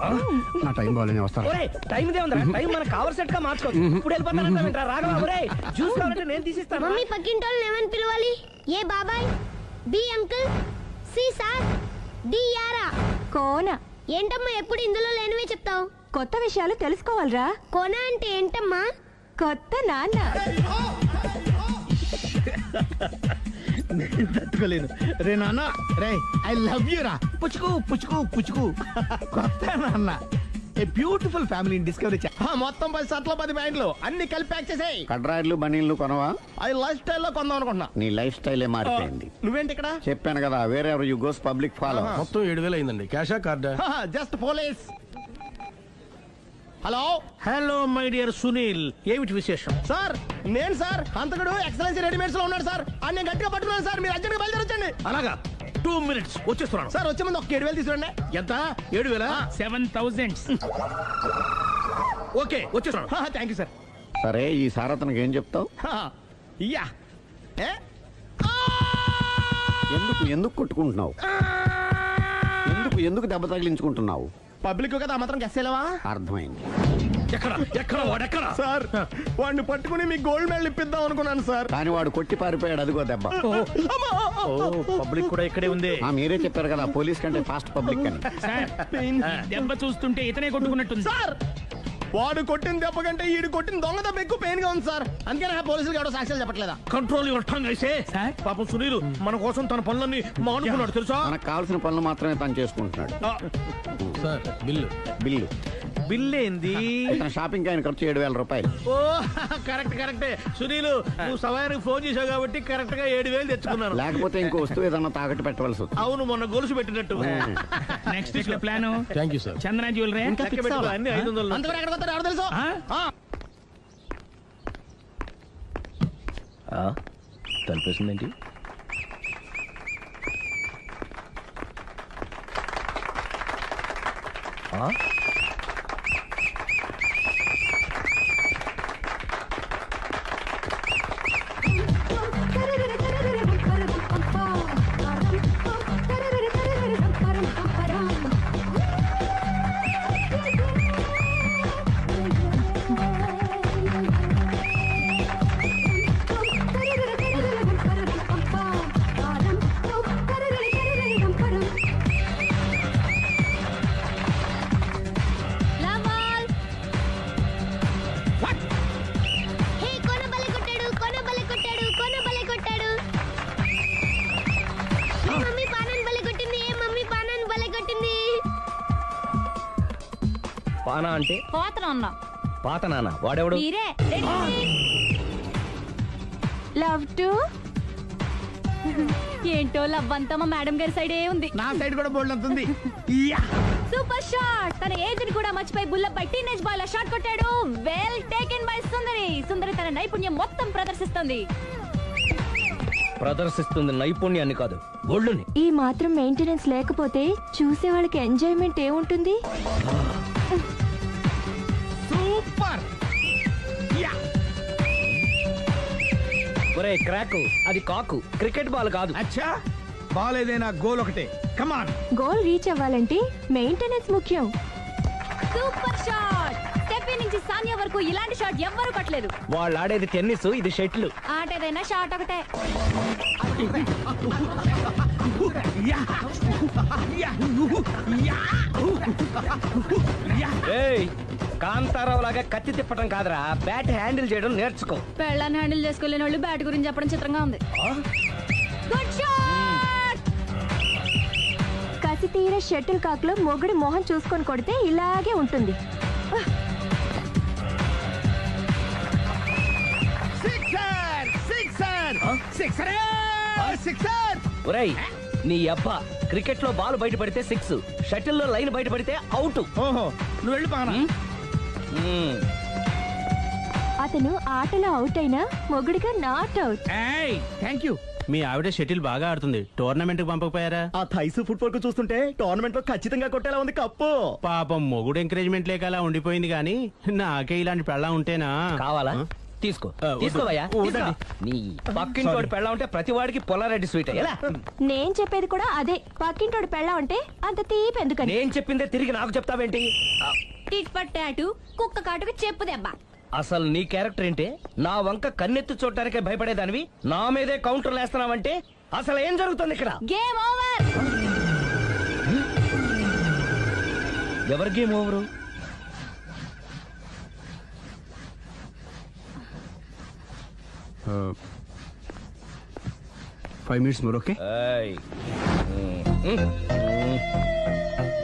నా టైం బాగాలేని వస్తాను. టైం ఇదే ఉందా? టైం మనకు కావలసినట్టు గా మార్చుకోవచ్చు. ఇప్పుడు వెళ్ళిపోతానంటా రాఘవ. ఒరే జ్యూస్ కావాలంటే నేను తీసిస్తాను. మమ్మీ పక్కింటోళ్ళని ఏమని పిలవాలి? ఏ బాబాయ్, B uncle, C sir, D యారా. కోన. ఏంటమ్మా ఎప్పుడు ఇందులో లేనివే చెప్తావు? కొత్త విషయాలు తెలుసుకోవాలరా. కోన అంటే ఏంటమ్మా? కొత్త నాన్న. తట్టుకోలేను రే నాన్న. రే ఐ లవ్ యూ రా. పుచ్చుకు పుచ్చుకు పుచ్చుకు. కొత్త నాన్న. A beautiful family discovery. మొత్తం 10 షర్ట్లు 10 ప్యాంట్లు అన్ని కలిపి ప్యాక్ చేసేయ్. కడ్రాయిలు బనీళ్లు కొనవా? అది లైఫ్ స్టైల్లో కొందాం అనుకుంటున్నా. నీ లైఫ్ స్టైలే మారిపోయింది. నువ్వేంటి ఇక్కడ? చెప్పాను కదా, వేరే ఎవరు యు గోస్ పబ్లిక్ ఫాలో. మొత్తం 7,000 అయిందండి. క్యాషా కార్డా? Just police. Hello my dear Sunil, ఏమిటి విశేషం? సార్, నేను సార్ హంతకుడు ఎక్సలెన్సీ రెడీమేడ్స్ లో ఉన్నాడు సార్. అని నేను గట్టిగా పట్టుకున్నాను సార్. మీరు అర్జెంట్గా బయలుదేరొచ్చండి. అలాగా, 2 minutes వచ్చేస్తున్నాను సార్. వచ్చే ముందు ఒక 7,000 తీసుకురండి. ఎంత? 7,000? 7,000. ఓకే, వచ్చేస్తున్నాను. Thank you sir. సరే, ఈ సార్ అతనికి ఏం చెప్తావు? యా. ఎందుకు కొట్టుకుంటున్నావు? ఎందుకు దెబ్బ తగిలించుకుంటున్నావు? పబ్లిక్ కదా మాత్రం గెస్సేలేవా? అర్థమైంది. ఎక్కడ వాడెక్కడా? సార్, వాడిని పట్టుకుని మీ గోల్డ్ మెడల్ ఇప్పిద్దాం అనుకున్నాను సార్. కానీ వాడు కొట్టి పారిపోయాడు. అదిగో దెబ్బ. పబ్లిక్ కూడా ఇక్కడే ఉంది. మీరే చెప్పారు కదా, పోలీస్ కంటే ఫాస్ట్ పబ్లిక్ అని. దెబ్బ చూస్తుంటే ఇతనే కొట్టుకున్నట్టుంది సార్. వాడు కొట్టిన దెబ్బ కంటే ఈడు కొట్టిన దొంగ దెబ్బ ఎక్కువ పెయిన్ గా ఉంది సార్. అందుకని పోలీసులు ఎవడో సాక్ష్యాలు చెప్పట్లేదా? కంట్రోల్ యువర్ టంగ్ అయితే. పాపం సునీల్ మన కోసం తన పనులన్నీ మానుకున్నాడు తెలుసా? మనకు కావాల్సిన పనులు మాత్రమే తను చేసుకుంటున్నాడు. సార్, బిల్లు ఏంది? షాపింగ్ ఆయన ఖర్చు 7,000 రూపాయలు. ఓ కరెక్టే. సునీల్, నువ్వు సమయానికి ఫోన్ చేసావు కాబట్టి కరెక్ట్ గా 7,000 తెచ్చుకున్నాను. లేకపోతే ఇంకో వస్తువు ఏదన్నా తాకట్టు పెట్టవలసి వస్తుంది. అవును, మొన్న గొలుసు పెట్టినట్టు. నెక్స్ట్ వీక్ లో plan. Thank you sir. Chandana jewellery అన్ని 500. అంతవరకు ఎక్కడ పోతారు ఎవరు తెలుసు? తలిపేసిందేంటి? పానా అంటే పాత నాన్న. వాడెవడు? లవ్ టు ఏంటో లవ్ అంతా మా మేడం గారి సైడే ఉంది. నా సైడ్ కూడా బోల్డ్ అంతుంది. Super shot. తన ఏజ్ ని కూడా మర్చిపోయి బుల్లపై టీనేజ్ బాయ్ లా షాట్ కొట్టాడు. వెల్ టేకెన్ బై సుందరి తన నైపుణ్యం మొత్తం ప్రదర్శిస్తుంది నైపుణ్యాన్ని కాదు, గోల్డ్ని. ఈ మాత్రం మెయింటెనెన్స్ లేకపోతే చూసే వాళ్ళకి ఎంజాయ్మెంట్ ఏముంటుంది? సూపర్. ఒరే క్రాకు, అది కాకు, క్రికెట్ బాల్ కాదు. అచ్చా, బాల్ ఏదైనా గోల్ ఒకటే. కమాన్. గోల్ రీచ్ అవ్వాలంటే మెయింటెనెన్స్ ముఖ్యం. Super shot. స్టెప్ నుంచి సాన్య ఇండియా వరకు ఇలాంటి షాట్ ఎవ్వరూ కొట్టలేదు. వాళ్ళు ఆడేది టెన్నిస్, ఇది షటిల్. ఆట ఏదైనా షాట్ ఒకటే. కాంతారావు లాగా కత్తి తిప్పటం కాదురా, బ్యాట్ హ్యాండిల్ చేయడం నేర్చుకో. పెళ్ళాన్ని హ్యాండిల్ చేసుకోలేని వాళ్ళు బ్యాట్ గురించి చెప్పడం చిత్రంగా ఉంది. Good shot. కసి తీర షటిల్ కాక్ లో మొగుడి మొహం చూసుకొని కొడితే ఇలాగే ఉంటుంది. ఒరేయ్, నీ అబ్బా క్రికెట్ లో బాల్ బయట పడితే 6, షటిల్ లో లైన్ బయట పడితే అవుట్. ఓహో, నువ్వు వెళ్ళి పానా. అతను ఆటలో అవుట్ అయినా మొగుడిగా నాట్ అవుట్. Thank you. మీ ఆవిడ షటిల్ బాగా ఆడుతుంది, టోర్నమెంట్ కి పంపకపోయారా? ఆ థైస్ ఫుట్బాల్ కు చూస్తుంటే టోర్నమెంట్ లో ఖచ్చితంగా కొట్టేలా ఉంది కప్పు. పాపం మొగుడు ఎంకరేజ్మెంట్ లేక అలా ఉండిపోయింది గానీ నాకే ఇలాంటి పెళ్ళా ఉంటేనా. కావాలా? తీసుకో, తీసుకోవయ్యా. నీ పక్కింటోడి పెళ్ళా ఉంటే ప్రతి వాడికి పొలారెడ్డి స్వీట్ ఎలా? నేను చెప్పేది కూడా అదే, పక్కింటోడు పెళ్ళా ఉంటే అంత తీపి ఎందుకని. నేను చెప్పిందే తిరిగి నాకు చెప్తావేంటి? టిట్ పట్ టాటు, కుక్క కాటుకు చెప్పు దెబ్బ. అసలు నీ క్యారెక్టర్ ఏంటి? నా వంక కన్నెత్తి చూడటానికే భయపడేదానివి నా మీదే కౌంటర్లు వేస్తున్నావంటే అసలు ఏం జరుగుతుంది ఇక్కడ? Game over. ఎవరి game over? Uh, 5 minutes more, okay?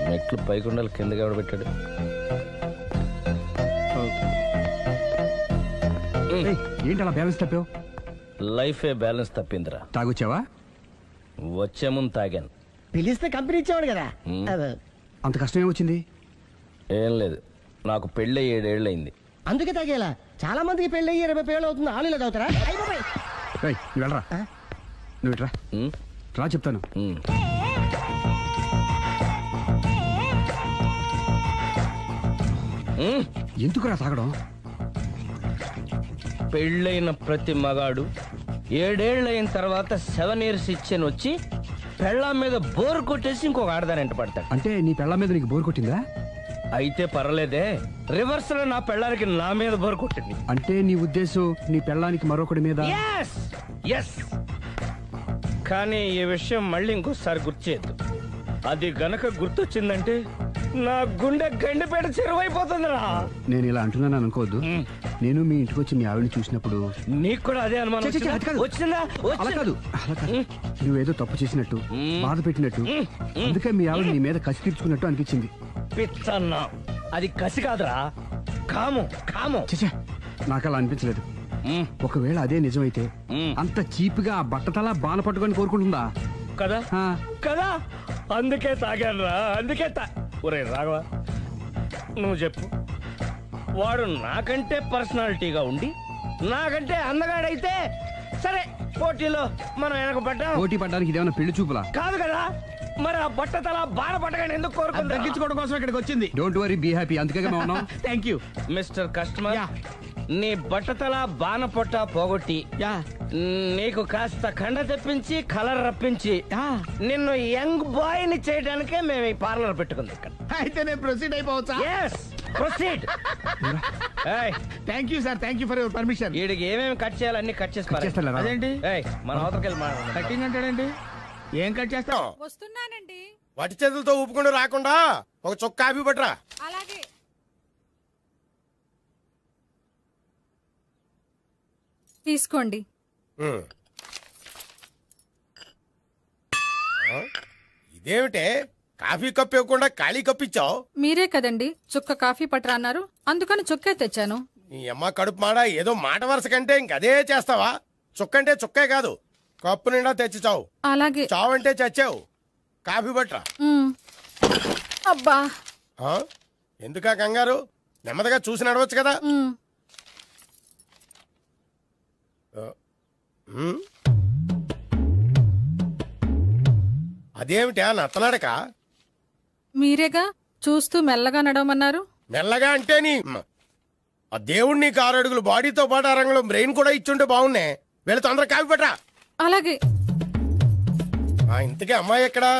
మెట్లు పైకుండాలి కిందకి ఎవడ పెట్టాడు? ఏంటి అలా బ్యాలెన్స్ తప్పావు? లైఫే బ్యాలెన్స్ తప్పిందిరా. తాగొచ్చావా? వచ్చే ముందు తాగాను. పిలిస్తే కంపెనీ ఇచ్చేవాడు కదా. అంత కష్టం ఏమొచ్చింది? ఏం లేదు, నాకు పెళ్ళి 7 ఏళ్ళు అయింది. అందుకే తాగేలా. చాలా మందికి పెళ్ళి 20 ఏళ్ళు అవుతుంది, ఆలు ఇలా తాగుతారా? నువ్వు వెళ్ళరా, నువ్వు ఇట్రా రా చెప్తాను. ఎందుకురా తాగడం? పెళ్ళైన ప్రతి మగాడు 7 ఏళ్ళు అయిన తర్వాత 7 years ఇచ్చాను వచ్చి పెళ్ళాం మీద బోర్ కొట్టేసి ఇంకొక ఆడదానంట పడతాడు. అంటే నీ పెళ్ళాం మీద నీకు బోర్ కొట్టిందా? అయితే పర్లేదే, రివర్స్ లో నా పెళ్ళానికి నా మీద బోర్ కొట్టింది. అంటే నీ ఉద్దేశం నీ పెళ్ళానికి మరొకటి మీద? కానీ ఈ విషయం మళ్ళీ ఇంకోసారి గుర్తు చేయద్దు. అది గనక గుర్తొచ్చిందంటే నా గుండె గండిపేట చెరువైపోతుందిరా. నేను ఇలా అంటున్నాను అనుకోవద్దు. నేను మీ ఇంటికి వచ్చి మీ ఆవిడని చూసినప్పుడు నీకు కూడా అదే అనుమానం వచ్చిందా? అలా కాదు, నువ్వేదో తప్పు చేసినట్టు, బాధ పెట్టినట్టు, అందుకే మీ ఆవిడ నీ మీద కసి తీర్చుకున్నట్టు అనిపించింది. పిచ్చన్నా, అది కసి కాదురా, కాము కాము. నాకు అలా అనిపించలేదు. ఒకవేళ అదే నిజమైతే అంత చీప్ గా బట్టతలా బాణ పట్టుకొని కోరుకుంటుందా కదా? కదా, అందుకే తాగాను రా, అందుకే ఒరే రాఘవ, నువ్వు చెప్పు, వాడు నాకంటే పర్సనాలిటీగా ఉండి నాకంటే అందగాడైతే సరే, పోటీలో మనం వెనక పడ్డాం. పోటీ పడ్డానికి ఇదేమన్నా పెళ్లి చూపులా? కాదు కదా, మరి ఆ బట్టతల బాణ పట్టగానే ఎందుకు కోరుకుంది? తగ్గించుకోవడం కోసం ఇక్కడికి వచ్చింది. Don't worry, be happy. అందుకే థ్యాంక్ యూ మిస్టర్ కస్టమర్. నీ బట్టతల బాణ పొట్ట పోగొట్టి నీకు కాస్త కండ తెప్పించి కలర్ రప్పించి నిన్ను యంగ్ బాయ్ ని చేయడానికే మేము ఈ పార్లర్ పెట్టుకుంది ఇక్కడ. అయితే నేను ప్రొసీడ్ అయిపోవచ్చా? Proceed. Thank you sir, thank you for your permission. వీడికి ఏమేమి కట్ చేయాలి అన్ని కట్ చేసి అదేంటి మన అవతలకి వెళ్ళి మాట్లాడండి. కటింగ్ అంటాడండి. ఏం కట్ చేస్తావు? వస్తున్నానండి. వటి చేతులతో ఊపుకుండా రాకుండా ఒక చొక్క కాఫీ పట్టరా. అలాగే. తీసుకోండి. ఇదేమిటే కాఫీ కప్ ఇవ్వకుండా ఖాళీ కప్ ఇచ్చావు? మీరే కదండి చుక్క కాఫీ పట్టరా అన్నారు, అందుకని చుక్కే తెచ్చాను. నీ అమ్మ కడుపు మాడ, ఏదో మాట వరుస కంటే ఇంకదే చేస్తావా? చుక్కంటే చుక్కే కాదు, కప్పు నిండా తెచ్చి చావు. అలాగే. చావంటే చచ్చావు. కాఫీ పట్టరా. అబ్బా, ఎందుకా కంగారు? నెమ్మదిగా చూసి నడవచ్చు కదా. అదేమిటా నత్తనాడక? మీరేగా చూస్తూ మెల్లగా నడవమన్నారు. మెల్లగా అంటే నీ ఆ దేవుడు నీకు 6 అడుగులు బాడీతో పాటు ఆ రంగంలో బ్రెయిన్ కూడా ఇచ్చుంటే బాగున్నే. వీళ్ళ తొందర కాఫీ పట్టరా. అలాగే. ఇంతకీ అమ్మాయి ఎక్కడా?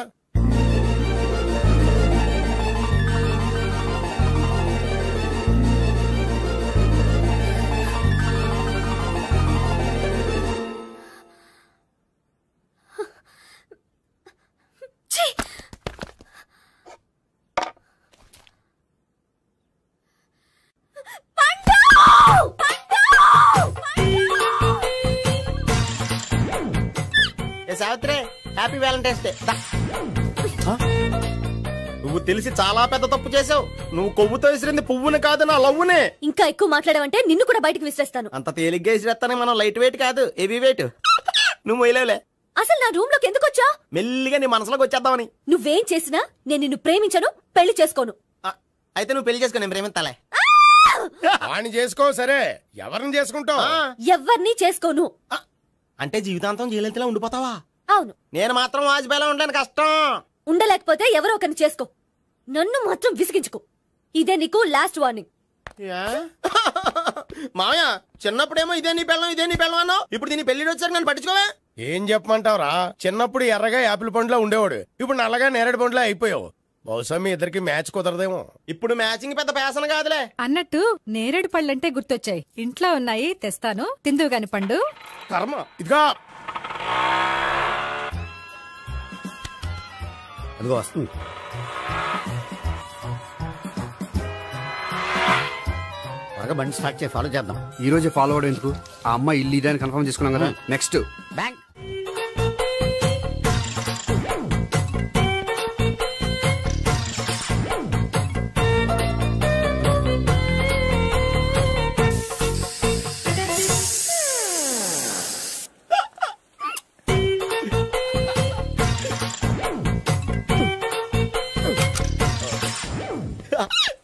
Savitri happy Valentine's day. నువ్వు తెలిసి చాలా పెద్ద తప్పు చేసావు. నువ్వు కొవ్వుతో విసిరింది పువ్వుని కాదు, నా లవ్వునే. ఇంకా ఎక్కువ మాట్లాడావంటే నిన్ను కూడా బయటకు విసిరేస్తాను. అంత తేలిగ్గా విసిరేస్తానే, మనం లైట్ వెయిట్ కాదు, హెవీ వెయిట్. నువ్వు మొయ్యలేవులే. అసలు నా రూమ్ లోకి ఎందుకు వచ్చా? మెల్లిగా నీ మనసులోకి వచ్చేద్దామని. నువ్వేం చేసినా నేను నిన్ను ప్రేమించను, పెళ్లి చేసుకోను. అయితే నువ్వు పెళ్లి చేసుకో, నేను ప్రేమిస్తాలే. వాణ్ణి చేసుకో. సరే, ఎవరిని చేసుకుంటావు? ఎవరిని చేసుకోను. అంటే జీవితాంతం జయలలితలా ఉండిపోతావా? అవును. నేను మాత్రం వాజ్పేయిలా ఉండడానికి కష్టం. ఉండలేకపోతే ఎవరో ఒకరిని చేసుకో, నన్ను మాత్రం విసిగించుకో. ఇదే నీకు లాస్ట్ వార్నింగ్. మామయ్య, చిన్నప్పుడేమో ఇదే నీ పెళ్ళం ఇదే నీ పెళ్ళం అన్నావు. ఇప్పుడు దీని పెళ్లి వచ్చాక నన్ను పట్టించుకోవే. ఏం చెప్పమంటావురా? చిన్నప్పుడు ఎర్రగా యాపిల్ పండులో ఉండేవాడు, ఇప్పుడు నల్లగా నేరేడు పండులో అయిపోయావు. బహుశా మీ ఇద్దరికి మ్యాచ్ కుదరదేమో. ఇప్పుడు మ్యాచింగ్ పెద్ద పేసన కాదులే. అన్నట్టు నేరేడు పళ్ళంటే గుర్తొచ్చాయి. ఇంట్లో ఉన్నాయి, తెస్తాను, తిందువు గాని పండు. కర్మ. ఇదిగా అదిగో వస్తుంది. బాగా బండి స్టార్ట్ చేసి ఫాలో చేద్దాం. ఈ రోజే ఫాలో అవడం ఎందుకు? ఆ అమ్మాయి ఇల్లు ఇదే అని కన్ఫర్మ్ చేసుకున్నాం కదా. Next bank.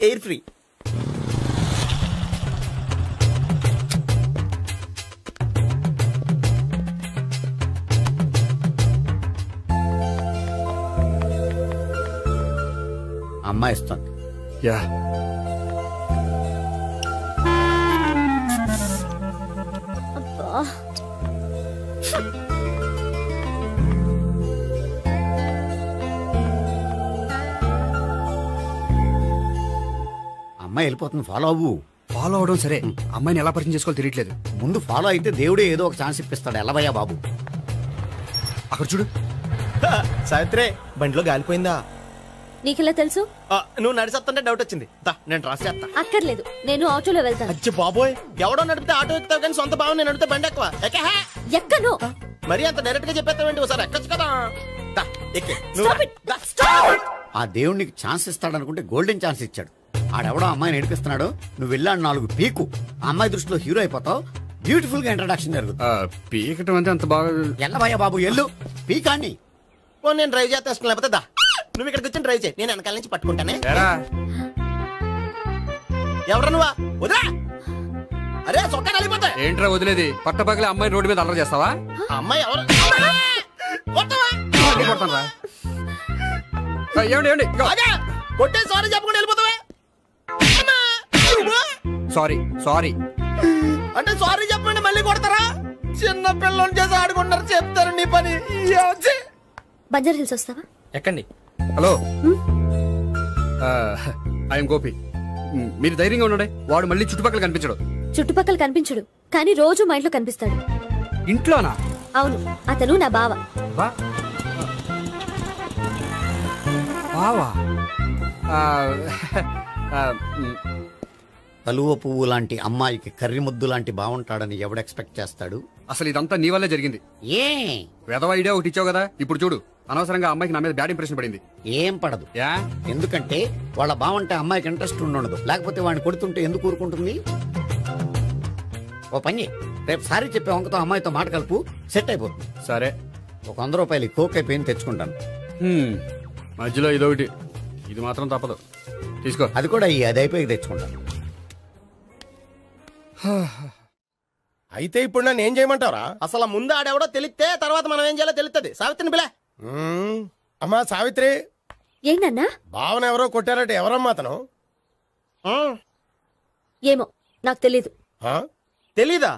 Air free. అమ్మాయి ఇస్తుంది. యా, అమ్మాయి వెళ్ళిపోతుంది, ఫాలో అవ్వు. ఫాలో అవడం సరే, అమ్మాయిని ఎలా పరిచయం చేసుకోవాలో తెలియట్లేదు. ముందు ఫాలో అయితే దేవుడే ఏదో ఒక ఛాన్స్ ఇప్పిస్తాడు. ఎలవయ్యా బాబు. అక్కడ చూడు. సావిత్రి, బండిలో గాలిపోయిందా? నీకెలా తెలుసు? నువ్వు నడిచేస్తుంటే డౌట్ వచ్చింది. నేను ట్రాస్ చేస్తా. అక్కర్లేదు, నేను ఆటోలో వెళ్తాను. అచ్చి బాబోయ్, ఎవడో నడిపితే ఆటో ఎక్కుతావు కానీ సొంత భావం నేను నడిపితే బండి ఎక్కువ. ఎక్కను. మరి అంత డైరెక్ట్ గా చెప్పేస్తావేంటి? ఒకసారి ఎక్కొచ్చు కదా. ఆ దేవుడికి ఛాన్స్ ఇస్తాడనుకుంటే గోల్డెన్ ఛాన్స్ ఇచ్చాడు. ఆడెవడో అమ్మాయిని నడిపిస్తున్నాడు, నువ్వు వెళ్ళాడు 4 పీకు. ఆ అమ్మాయి దృష్టిలో హీరో అయిపోతావు. బ్యూటిఫుల్ గా ఇంట్రడక్షన్ జరుగుతుంది. పీకటం అంటే అంత బాగా ఎల్లవయ్యా బాబు, ఎల్లు పీకాన్ని. నేను డ్రైవ్ చేస్తే ఇష్టం, లేకపోతే దా నువ్వు ఇక్కడికి వచ్చి డ్రైవ్ చేయి, నేను వెనకాల నుంచి పట్టుకుంటానే. ఎవరు నువ్వా? వదిలా. అరే చొక్కా కలిపోతా. ఏంట్రా వదిలేది? పట్టపగలే అమ్మాయి రోడ్డు మీద అల్లరి చేస్తావా? అమ్మాయి ఎవరు? కొట్టే సారీ చెప్పకుండా వెళ్ళిపోతావా? సారీ సారీ అంటే సారీ చెప్పండి మళ్ళీ కొడతారా? చిన్న పిల్లలు చేసి ఆడుకుంటారు, చెప్తారు నీ పని. బంజారా హిల్స్ వస్తావా? ఎక్కండి. Hello, I'm Gopi. మీరు ధైర్యంగా ఉండండి. వాడు మళ్ళీ చుట్టుపక్కల కనిపించడు. చుట్టుపక్కల కనిపించడు, కానీ రోజు మా ఇంట్లో కనిపిస్తాడు. ఇంట్లోనా? అవును, అతను నా బావ. బావా? కలువ పువ్వు లాంటి అమ్మాయికి కర్రి ముద్దు లాంటి బాగుంటాడని ఎవడు ఎక్స్పెక్ట్ చేస్తాడు? అసలు ఇదంతా నీ వల్లే జరిగింది. ఏ వెధవ ఐడియా ఒకటి ఇచ్చావు కదా. ఇప్పుడు చూడు, అనవసరంగా అమ్మాయికి నా మీద బ్యాడ్ ఇంప్రెషన్ పడింది. ఏం పడదు. ఎందుకంటే వాళ్ళ బావంటే అమ్మాయికి ఇంట్రెస్ట్ ఉండదు. లేకపోతే వాడిని కొడుతుంటే ఎందుకు ఊరుకుంటుంది? ఓ పని, రేపు సారీ చెప్పే వంకతో అమ్మాయితో మాట కలుపు, సెట్ అయిపోతుంది. సరే, ఒక 100 రూపాయలు కోక్ అయిపోయింది, తెచ్చుకుంటాను. మధ్యలో ఇదొకటి, ఇది మాత్రం తప్పదు. తీసుకో. అది కూడా అది అయిపోయి తెచ్చుకుంటాను. అయితే ఇప్పుడు నన్ను ఏం చేయమంటారా? అసలు ముందు ఆడెవడో తెలిస్తే తర్వాత మనం ఏం చేయాలో తెలుస్తుంది. సావిత్రిని పిల్ల. అమ్మా సావిత్రి. ఏంటన్నా? భావన ఎవరో కొట్టారట. ఎవరమ్మా అతను? ఏమో నాకు తెలీదు. తెలీదా?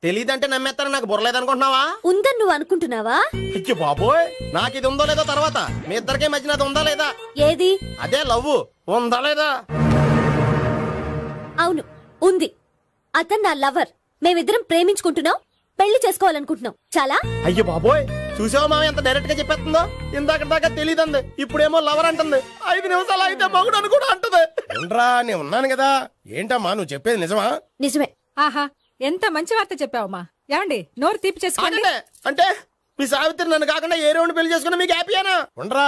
తెలీదంటే నమ్మేస్తారని నాకు బుర్రలేదనుకుంటున్నావా? ఉందని నువ్వు అనుకుంటున్నావా? అయ్యో బాబోయ్, నాకు ఇది ఉందో లేదో తర్వాత. మీ ఇద్దరికే మధ్యన అది ఉందా లేదా? ఏది? అదే లవ్ ఉందా లేదా? అవును, ఉంది. అతను నా లవర్. మేమిద్దరం ప్రేమించుకుంటున్నాం, పెళ్లి చేసుకోవాలనుకుంటున్నాం. చాలా. అయ్యో బాబోయ్, చూసావా మామ ఎంత డైరెక్ట్ గా చెప్పేస్తుందో? ఇందాక దాకా తెలియదండి, ఇప్పుడేమో లవర్ అంటుంది. 5 నిమిషాలు అయితే మగుడు అని కూడా అంటుంది. ఏంట్రా, నేను ఉన్నాను కదా. ఏంటమ్మా నువ్వు చెప్పేది నిజమా? నిజమే. ఆహా, ఎంత మంచి వార్త చెప్పావమ్మా. ఏమండి, నోరు తీపి చేసుకోండి. అంటే మీ సావిత్రి నన్ను కాకుండా ఏ రౌండ్ పెళ్లి చేసుకున్నా మీకు హ్యాపీయేనా? ఉండరా,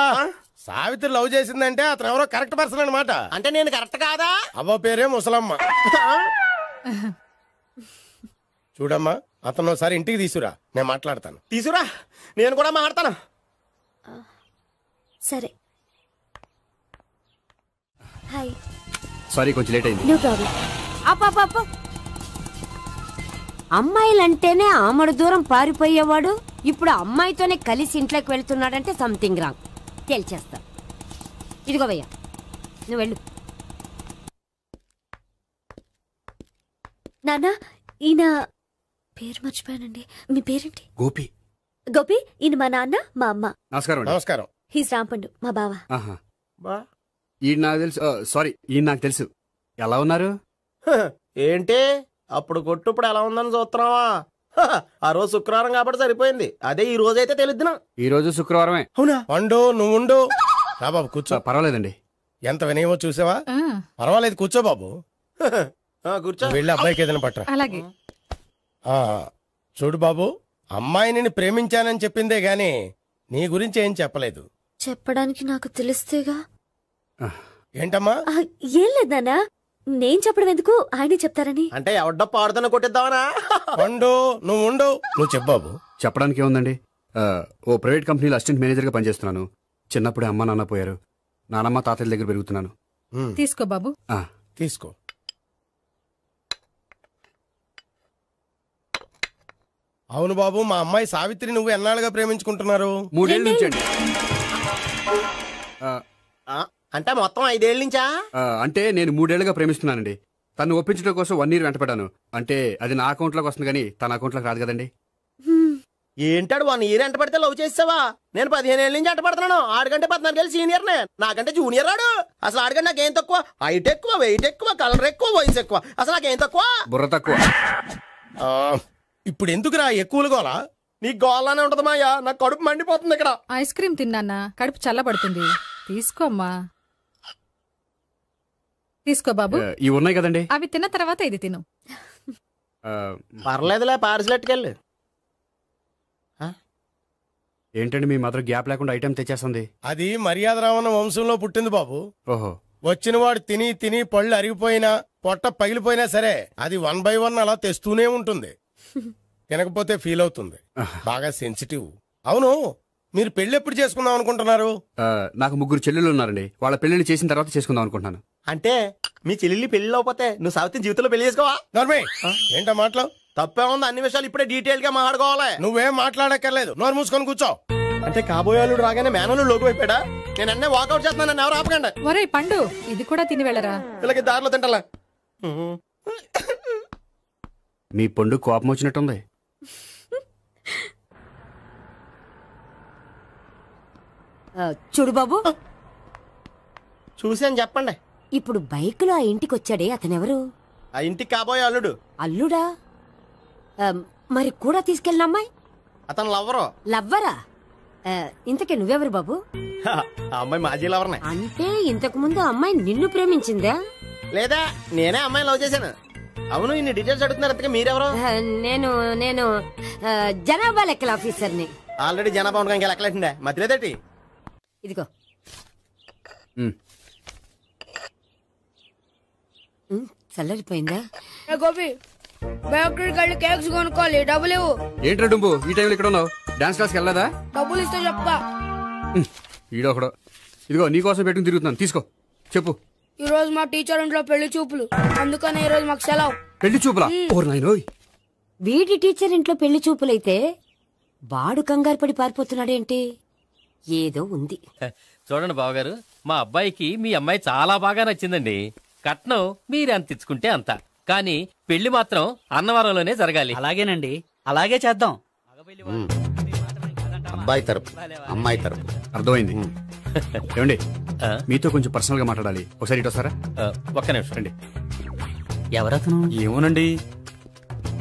సావిత్రి లవ్ చేసిందంటే అతను ఎవరో కరెక్ట్ పర్సన్ అనమాట. అంటే నేను కరెక్ట్ కాదా? అవ్వ పేరే ముసలమ్మ. చూడమ్మా, అతను ఒకసారి ఇంటికి తీసుకురా, నేను మాట్లాడతాను. తీసురా, నేను కూడా మాట్లాడతాను. సరే. హాయ్. సారీ, కొంచెం లేట్ అయింది. No problem. అప్ప అమ్మాయిలంటేనే ఆమడు దూరం పారిపోయేవాడు ఇప్పుడు అమ్మాయితోనే కలిసి ఇంట్లోకి వెళ్తున్నాడంటే సంథింగ్ రాంగ్. తేల్చేస్తా. ఇదిగో భయ్యా, నువ్వు వెళ్ళు. నాన్న, ఈయన పేరు మర్చిపోయానండి. మీ పేరేంటి? గోపి. గోపి, ఈయన మా నాన్న, మా అమ్మ. నమస్కారం. నమస్కారం. హీస్ రాంపండు, మా బావ. ఈయన నాకు తెలుసు. సారీ, ఈయన నాకు తెలుసు. ఎలా ఉన్నారు? ఏంటి అప్పుడు కొట్టు ఇప్పుడు ఎలా ఉందని చూస్తున్నావా? ఆ రోజు శుక్రవారం కాబట్టి సరిపోయింది. అదే ఈ రోజు అయితే తెలిద్దునా. ఈ రోజు శుక్రవారమే. అవునా? పండు, నువ్వు ఉండు. రా బాబు, కూర్చో. పర్వాలేదండి. ఎంత వినయమో చూసావా? పర్వాలేదు, కూర్చో బాబు. కూర్చో. వెళ్ళి అబ్బాయికి ఏదైనా పట్టరా. అలాగే. చూడు బాబు, అమ్మాయి నిన్ను ప్రేమించానని చెప్పిందే గాని నీ గురించి ఏం చెప్పలేదు. చెప్పడానికి నాకు తెలిస్తేగా. ఏంటమ్మా? ఏం లేదు నాన్న, నేను చెప్పడం ఎందుకు, ఆయనే చెప్తారని. అంటే ఎవడ్డో పాడుతున్న కొట్టిద్దామనా? పండు, నువ్వు ఉండు. నువ్వు చెప్పు బాబు. చెప్పడానికి ఏముందండి, ఓ ప్రైవేట్ కంపెనీలో అసిస్టెంట్ మేనేజర్గా పనిచేస్తున్నాను. చిన్నప్పుడే అమ్మ నాన్న పోయారు. నానమ్మ తాతయ్య దగ్గర పెరుగుతున్నాను. తీసుకో బాబు. తీసుకో. అవును బాబు, మా అమ్మాయి సావిత్రి నువ్వు ఎన్నాళ్ళుగా ప్రేమించుకుంటున్నారు? 3 ఏళ్ళ నుంచి అండి. అంటే మొత్తం 5 ఏళ్ళ నుంచా? అంటే నేను 3 ఏళ్ళుగా ప్రేమిస్తున్నానండి. తను ఒప్పించడం కోసం 1 year వెంటపడ్డాను. అంటే అది నా అకౌంట్లోకి వస్తుంది కానీ తన అకౌంట్లోకి రాదు కదండి. ఏంటాడు 1 year ఎంట పడితే లవ్ చేసావా? నేను 15 ఏళ్ళ నుంచి ఎంట పడుతున్నాను. ఆడికంటే 14 ఏళ్ళు సీనియర్నే, నాకంటే జూనియర్ రాడు. అసలు ఆడికంటే నాకేం తక్కువ? హైట్ ఎక్కువ, వెయిట్ ఎక్కువ, కలర్ ఎక్కువ, వయసు ఎక్కువ. అసలు నాకేం తక్కువ? బుర్ర తక్కువ. ఇప్పుడు ఎందుకురా ఎక్కువలు గోలా? నీ గోలానే ఉంటది మాయా, నాకు కడుపు మండిపోతుంది ఇక్కడ. ఐస్ క్రీమ్ తిన్నానా, కడుపు చల్లబడుతుంది. తీసుకోమ్మా. తీసుకో బాబు. ఇవి ఉన్నాయి కదండి, అవి తిన్న తర్వాత ఇది తిను. పర్లేదులే, పార్సిలెట్కెళ్ళి. ఏంటండి మీ మదర్ గ్యాప్ లేకుండా ఐటెం తెచ్చేస్తుంది? అది మర్యాద రావణ వంశంలో పుట్టింది బాబు. ఓహో. వచ్చిన వాడు తిని తిని పళ్ళు అరిగిపోయినా పొట్ట పగిలిపోయినా సరే అది 1 by 1 అలా తెస్తూనే ఉంటుంది. తినకపోతే ఫీల్ అవుతుంది. బాగా సెన్సిటివ్. అవును, మీరు పెళ్లి ఎప్పుడు చేసుకుందాం అనుకుంటున్నారు? నాకు 3 చెల్లెళ్ళు ఉన్నారండి. వాళ్ళ పెళ్లిని చేసిన తర్వాత చేసుకుందాం అనుకుంటున్నాను. అంటే మీ చెల్లెల్ని పెళ్లి లేకపోతే నువ్వు సావిత్రి జీవితంలో పెళ్లి చేసుకోవా? ఏంటో మాటలు? తప్పే ఉంది, అన్ని విషయాలు ఇప్పుడే డీటెయిల్ గా మాట్లాడుకోవాలి. నువ్వేం మాట్లాడక్కర్లేదు, నోరు మూసుకొని కూర్చో. అంటే కాబోయేవాళ్ళు రాగానే మేనలు లోకి అయిపోయాడా? నేను అన్నీ వాకౌట్ చేస్తున్నాను, నన్ను ఎవరు ఆపకండి. ఒరే పండు, ఇది కూడా తిని వెళ్ళరా. వీళ్ళకి దారిలో తింటలే. మీ పండు కోపం వచ్చినట్టుంది. చూడు బాబు, చూసాను చెప్పండి. ఇప్పుడు బైక్ లో ఆ ఇంటికి వచ్చాడే అతనెవరు? ఆ ఇంటికి కాబోయే అల్లుడు. అల్లుడా? మరి కూడా తీసుకెళ్ళిన అమ్మాయి? అతను లవ్వరు. లవ్వరా? ఇంతకే నువ్వెవరు బాబు? ఆ అమ్మాయి మాజీ లవర్నే. అంటే ఇంతకు ముందు అమ్మాయి నిన్ను ప్రేమించిందా? లేదా నేనే అమ్మాయి లవ్ చేశాను. అవును, ఇన్ని డీటెయిల్స్ అడుగుతున్నారు. అంతగా మీరెవరు? నేను నేను జనాభా లెక్కల ఆఫీసర్ని. ఆల్రెడీ జనాభా ఉండగా ఇంకా లెక్కలేటండే మధ్యలేదేటి. ఇదిగో. చల్లరిపోయిందా? గోపి, బేకరీకి వెళ్ళి కేక్స్ కొనుక్కోవాలి, డబ్బులు ఇవ్వు. ఏంట్రా డుంబు ఈ టైంలో ఇక్కడ ఉన్నావు? డాన్స్ క్లాస్కి వెళ్ళదా? డబ్బులు ఇస్తే చెప్తా. ఈడొకడు. ఇదిగో నీకోసం పెట్టుకుని తిరుగుతున్నాను, తీసుకో. చెప్పు. ఈ రోజు మా టీచర్ ఇంట్లో పెళ్లి చూపులు, అందుకనే ఈ రోజు మాకు సెలవు. పెళ్లి చూపులా? ఓర్ నాయనోయ్. వీడి టీచర్ ఇంట్లో పెళ్లి చూపులైతే వాడు కంగారు పడి పారిపోతున్నాడేంటి? ఏదో ఉంది. చూడండి బావగారు, మా అబ్బాయికి మీ అమ్మాయి చాలా బాగా నచ్చిందండి. కట్నం మీరు ఎంత ఇచ్చుకుంటే అంత, కానీ పెళ్లి మాత్రం అన్నవరంలోనే జరగాలి. అలాగేనండి, అలాగే చేద్దాం. అబ్బాయి తరపు, అమ్మాయి తరపు. అర్థమైంది. ఏమండి, మీతో కొంచెం పర్సనల్ గా మాట్లాడాలి. ఒకసారి ఇటు వస్తారా? ఒక్క నిమిషం రండి. ఎవరతను? ఏమోనండి.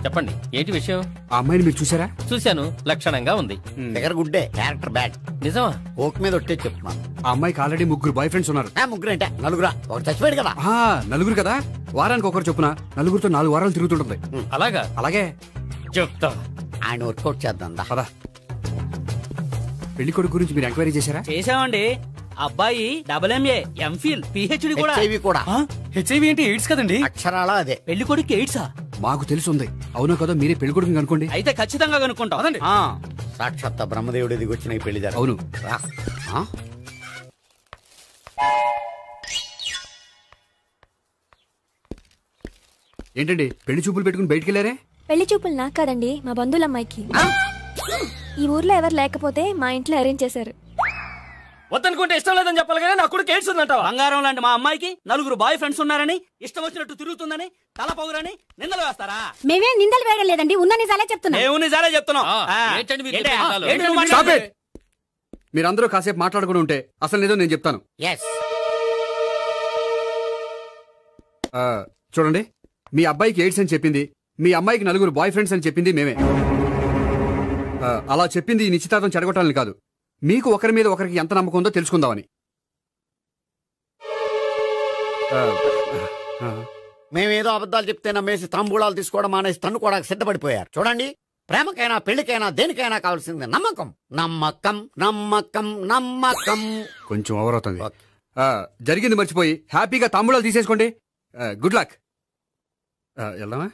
చెప్పండి, ఏంటి విషయం? ఆ అమ్మాయిని మీరు చూసారా? చూశాను, లక్షణంగా ఉంది. దగ్గర గుడ్డే, క్యారెక్టర్ బ్యాడ్. నిజమా? ఓక్ మీద ఒట్టే చెప్తున్నాను. ఆ అమ్మాయికి ఆల్రెడీ 3 బాయ్ ఫ్రెండ్స్ ఉన్నారు. 3 అంటే 4 ఒకటి చచ్చిపోయాడు కదా. 4 కదా, వారానికి ఒకరు చొప్పున 4తో 4 వారాలు తిరుగుతుంటుంది. అలాగా? అలాగే చెప్తా. ఆయన వర్కౌట్ చేద్దాం. పద. పెళ్లి కొడుకు గురించి మీరు ఎంక్వైరీ చేశారా? చేశామండి. అబ్బాయి MA MPhil PhD కూడా. HIV కూడా. HIV ఏంటి? ఎయిడ్స్ కదండి. అక్షరాలా అదే. పెళ్లి కొడుకు ఎయిడ్సా? మాకు తెలుసుంది. అవునో కదా, మీరే పెళ్లి కొడుకుని అనుకోండి. అయితే ఖచ్చితంగా కనుక్కుంటాం. అదండి. సాక్షాత్ బ్రహ్మదేవుడి దిగి వచ్చిన ఈ పెళ్లి జరగదు. అవును. ఏంటండి పెళ్లి చూపులు పెట్టుకుని బయటికి వెళ్ళారే? పెళ్లి చూపులు నాకు కాదండి, మా బంధువుల అమ్మాయికి. ఈ ఊర్లో ఎవరు లేకపోతే మా ఇంట్లో అరేంజ్ చేశారు. వద్దనుకుంటే ఇష్టం లేదని చెప్పాలి కానీ నా కొడుకు ఎయిడ్స్ ఉందంటావా? బంగారం లాంటి మా అమ్మాయికి 4 బాయ్ ఫ్రెండ్స్ ఉన్నారని, ఇష్టం వచ్చినట్టు తిరుగుతుందని, తల పౌరని నిందలు వేస్తారా? మేమే నిందలు వేయడం లేదండి, ఉన్న నిజాలే చెప్తున్నాం. మేము నిజాలే చెప్తున్నాం. మీరందరూ కాసేపు మాట్లాడుకుని ఉంటే అసలు నిజం నేను చెప్తాను. చూడండి, మీ అబ్బాయికి ఎయిడ్స్ అని చెప్పింది, మీ అమ్మాయికి 4 బాయ్ ఫ్రెండ్స్ అని చెప్పింది మేమే. అలా చెప్పింది ఈ నిశ్చితార్థం చెడగొట్టాలని కాదు, మీకు ఒకరి మీద ఒకరికి ఎంత నమ్మకం ఉందో తెలుసుకుందామని. మేమేదో అబద్ధాలు చెప్తే నమ్మేసి తాంబూలాలు తీసుకోవడం మానేసి తన్నుకోవడానికి సిద్ధపడిపోయారు. చూడండి, ప్రేమకైనా పెళ్లికైనా దేనికైనా కావాల్సింది నమ్మకం. నమ్మకం నమ్మకం నమ్మకం. కొంచెం ఓవర్ అవుతుంది. జరిగింది మర్చిపోయి హ్యాపీగా తాంబూలాలు తీసేసుకోండి. Good luck. వెళ్దామా?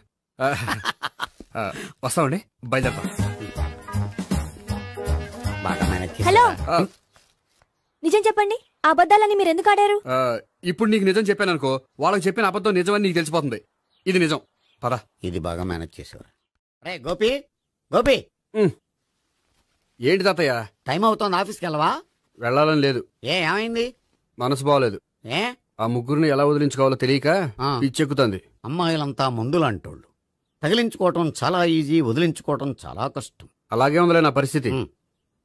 వస్తామండి, బయలుదేరతాం. హలో, నిజం చెప్పండి, ఆ అబద్ధాలని మీరు ఎందుకు ఆడారు? ఇప్పుడు నీకు నిజం చెప్పాను అనుకో, వాళ్ళకి చెప్పిన అబద్ధం నిజమని నీకు తెలిసిపోతుంది. ఇది నిజం. పద. ఇది బాగా మేనేజ్ చేసేవారు. రే గోపి, గోపి. ఏంటి తాతయ్య? టైం అవుతోంది, ఆఫీస్కి వెళ్ళవా? వెళ్ళాలని లేదు. ఏమైంది? మనసు బాగోలేదు. ఆ ముగ్గురిని ఎలా వదిలించుకోవాలో తెలియక పిచ్చెక్కుతుంది. అమ్మాయిలంతా మందులాంటోళ్ళు. తగిలించుకోవటం చాలా ఈజీ, వదిలించుకోవటం చాలా కష్టం. అలాగే ఉందిలే నా పరిస్థితి.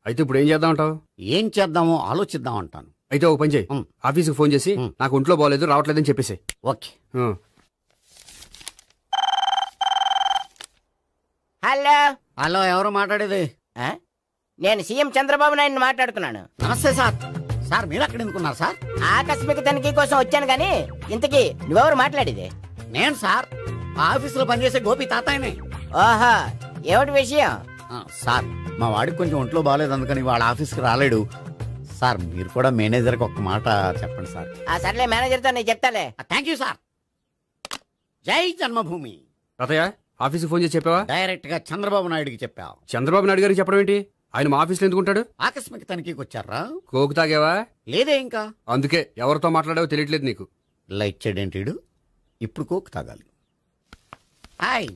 అయితే ఇప్పుడు ఏం చేద్దామంటావు? ఏం చేద్దామో ఆలోచిద్దాం అంటాను. అయితే ఒక పని చేయి, ఆఫీస్కి ఫోన్ చేసి నాకు ఒంట్లో బాగోలేదు రావట్లేదని చెప్పేసి. ఓకే. హలో హలో, ఎవరు మాట్లాడేది? నేను సీఎం చంద్రబాబు నాయుడు మాట్లాడుతున్నాను. నమస్తే సార్. సార్ మీరు అక్కడ ఎందుకున్నారు సార్? ఆకస్మిక తనిఖీ కోసం వచ్చాను గానీ ఇంతకీ నువ్వెవరు మాట్లాడేది? నేను సార్, ఆఫీసులో పనిచేసే గోపి తాతాయనే. ఓహో, ఏమిటి విషయం? సార్, మా వాడికి కొంచెం ఒంట్లో బాగాలేదు, అందుకని వాళ్ళ ఆఫీస్కి రాలేడు. సార్ మీరు కూడా మేనేజర్కి ఒక్క మాట చెప్పండి సార్. సర్లే, మేనేజర్తో నేను చెప్తాలే. Thank you sir. జై జన్మభూమి. తాతయ్య, ఆఫీస్కి ఫోన్ చేసి చెప్పావా? డైరెక్ట్ గా చంద్రబాబు నాయుడుకి చెప్పావు. చంద్రబాబు నాయుడు గారికి చెప్పడం ఏంటి? ఆయన మా ఆఫీస్లో ఎందుకుంటాడు? ఆకస్మిక తనిఖీకి వచ్చారా? కోకు తాగావా? లేదే ఇంకా. అందుకే ఎవరితో మాట్లాడావో తెలియట్లేదు నీకు. లైట్ చేయడేంటిడు? ఇప్పుడు కోక్ తాగాలి. హాయ్,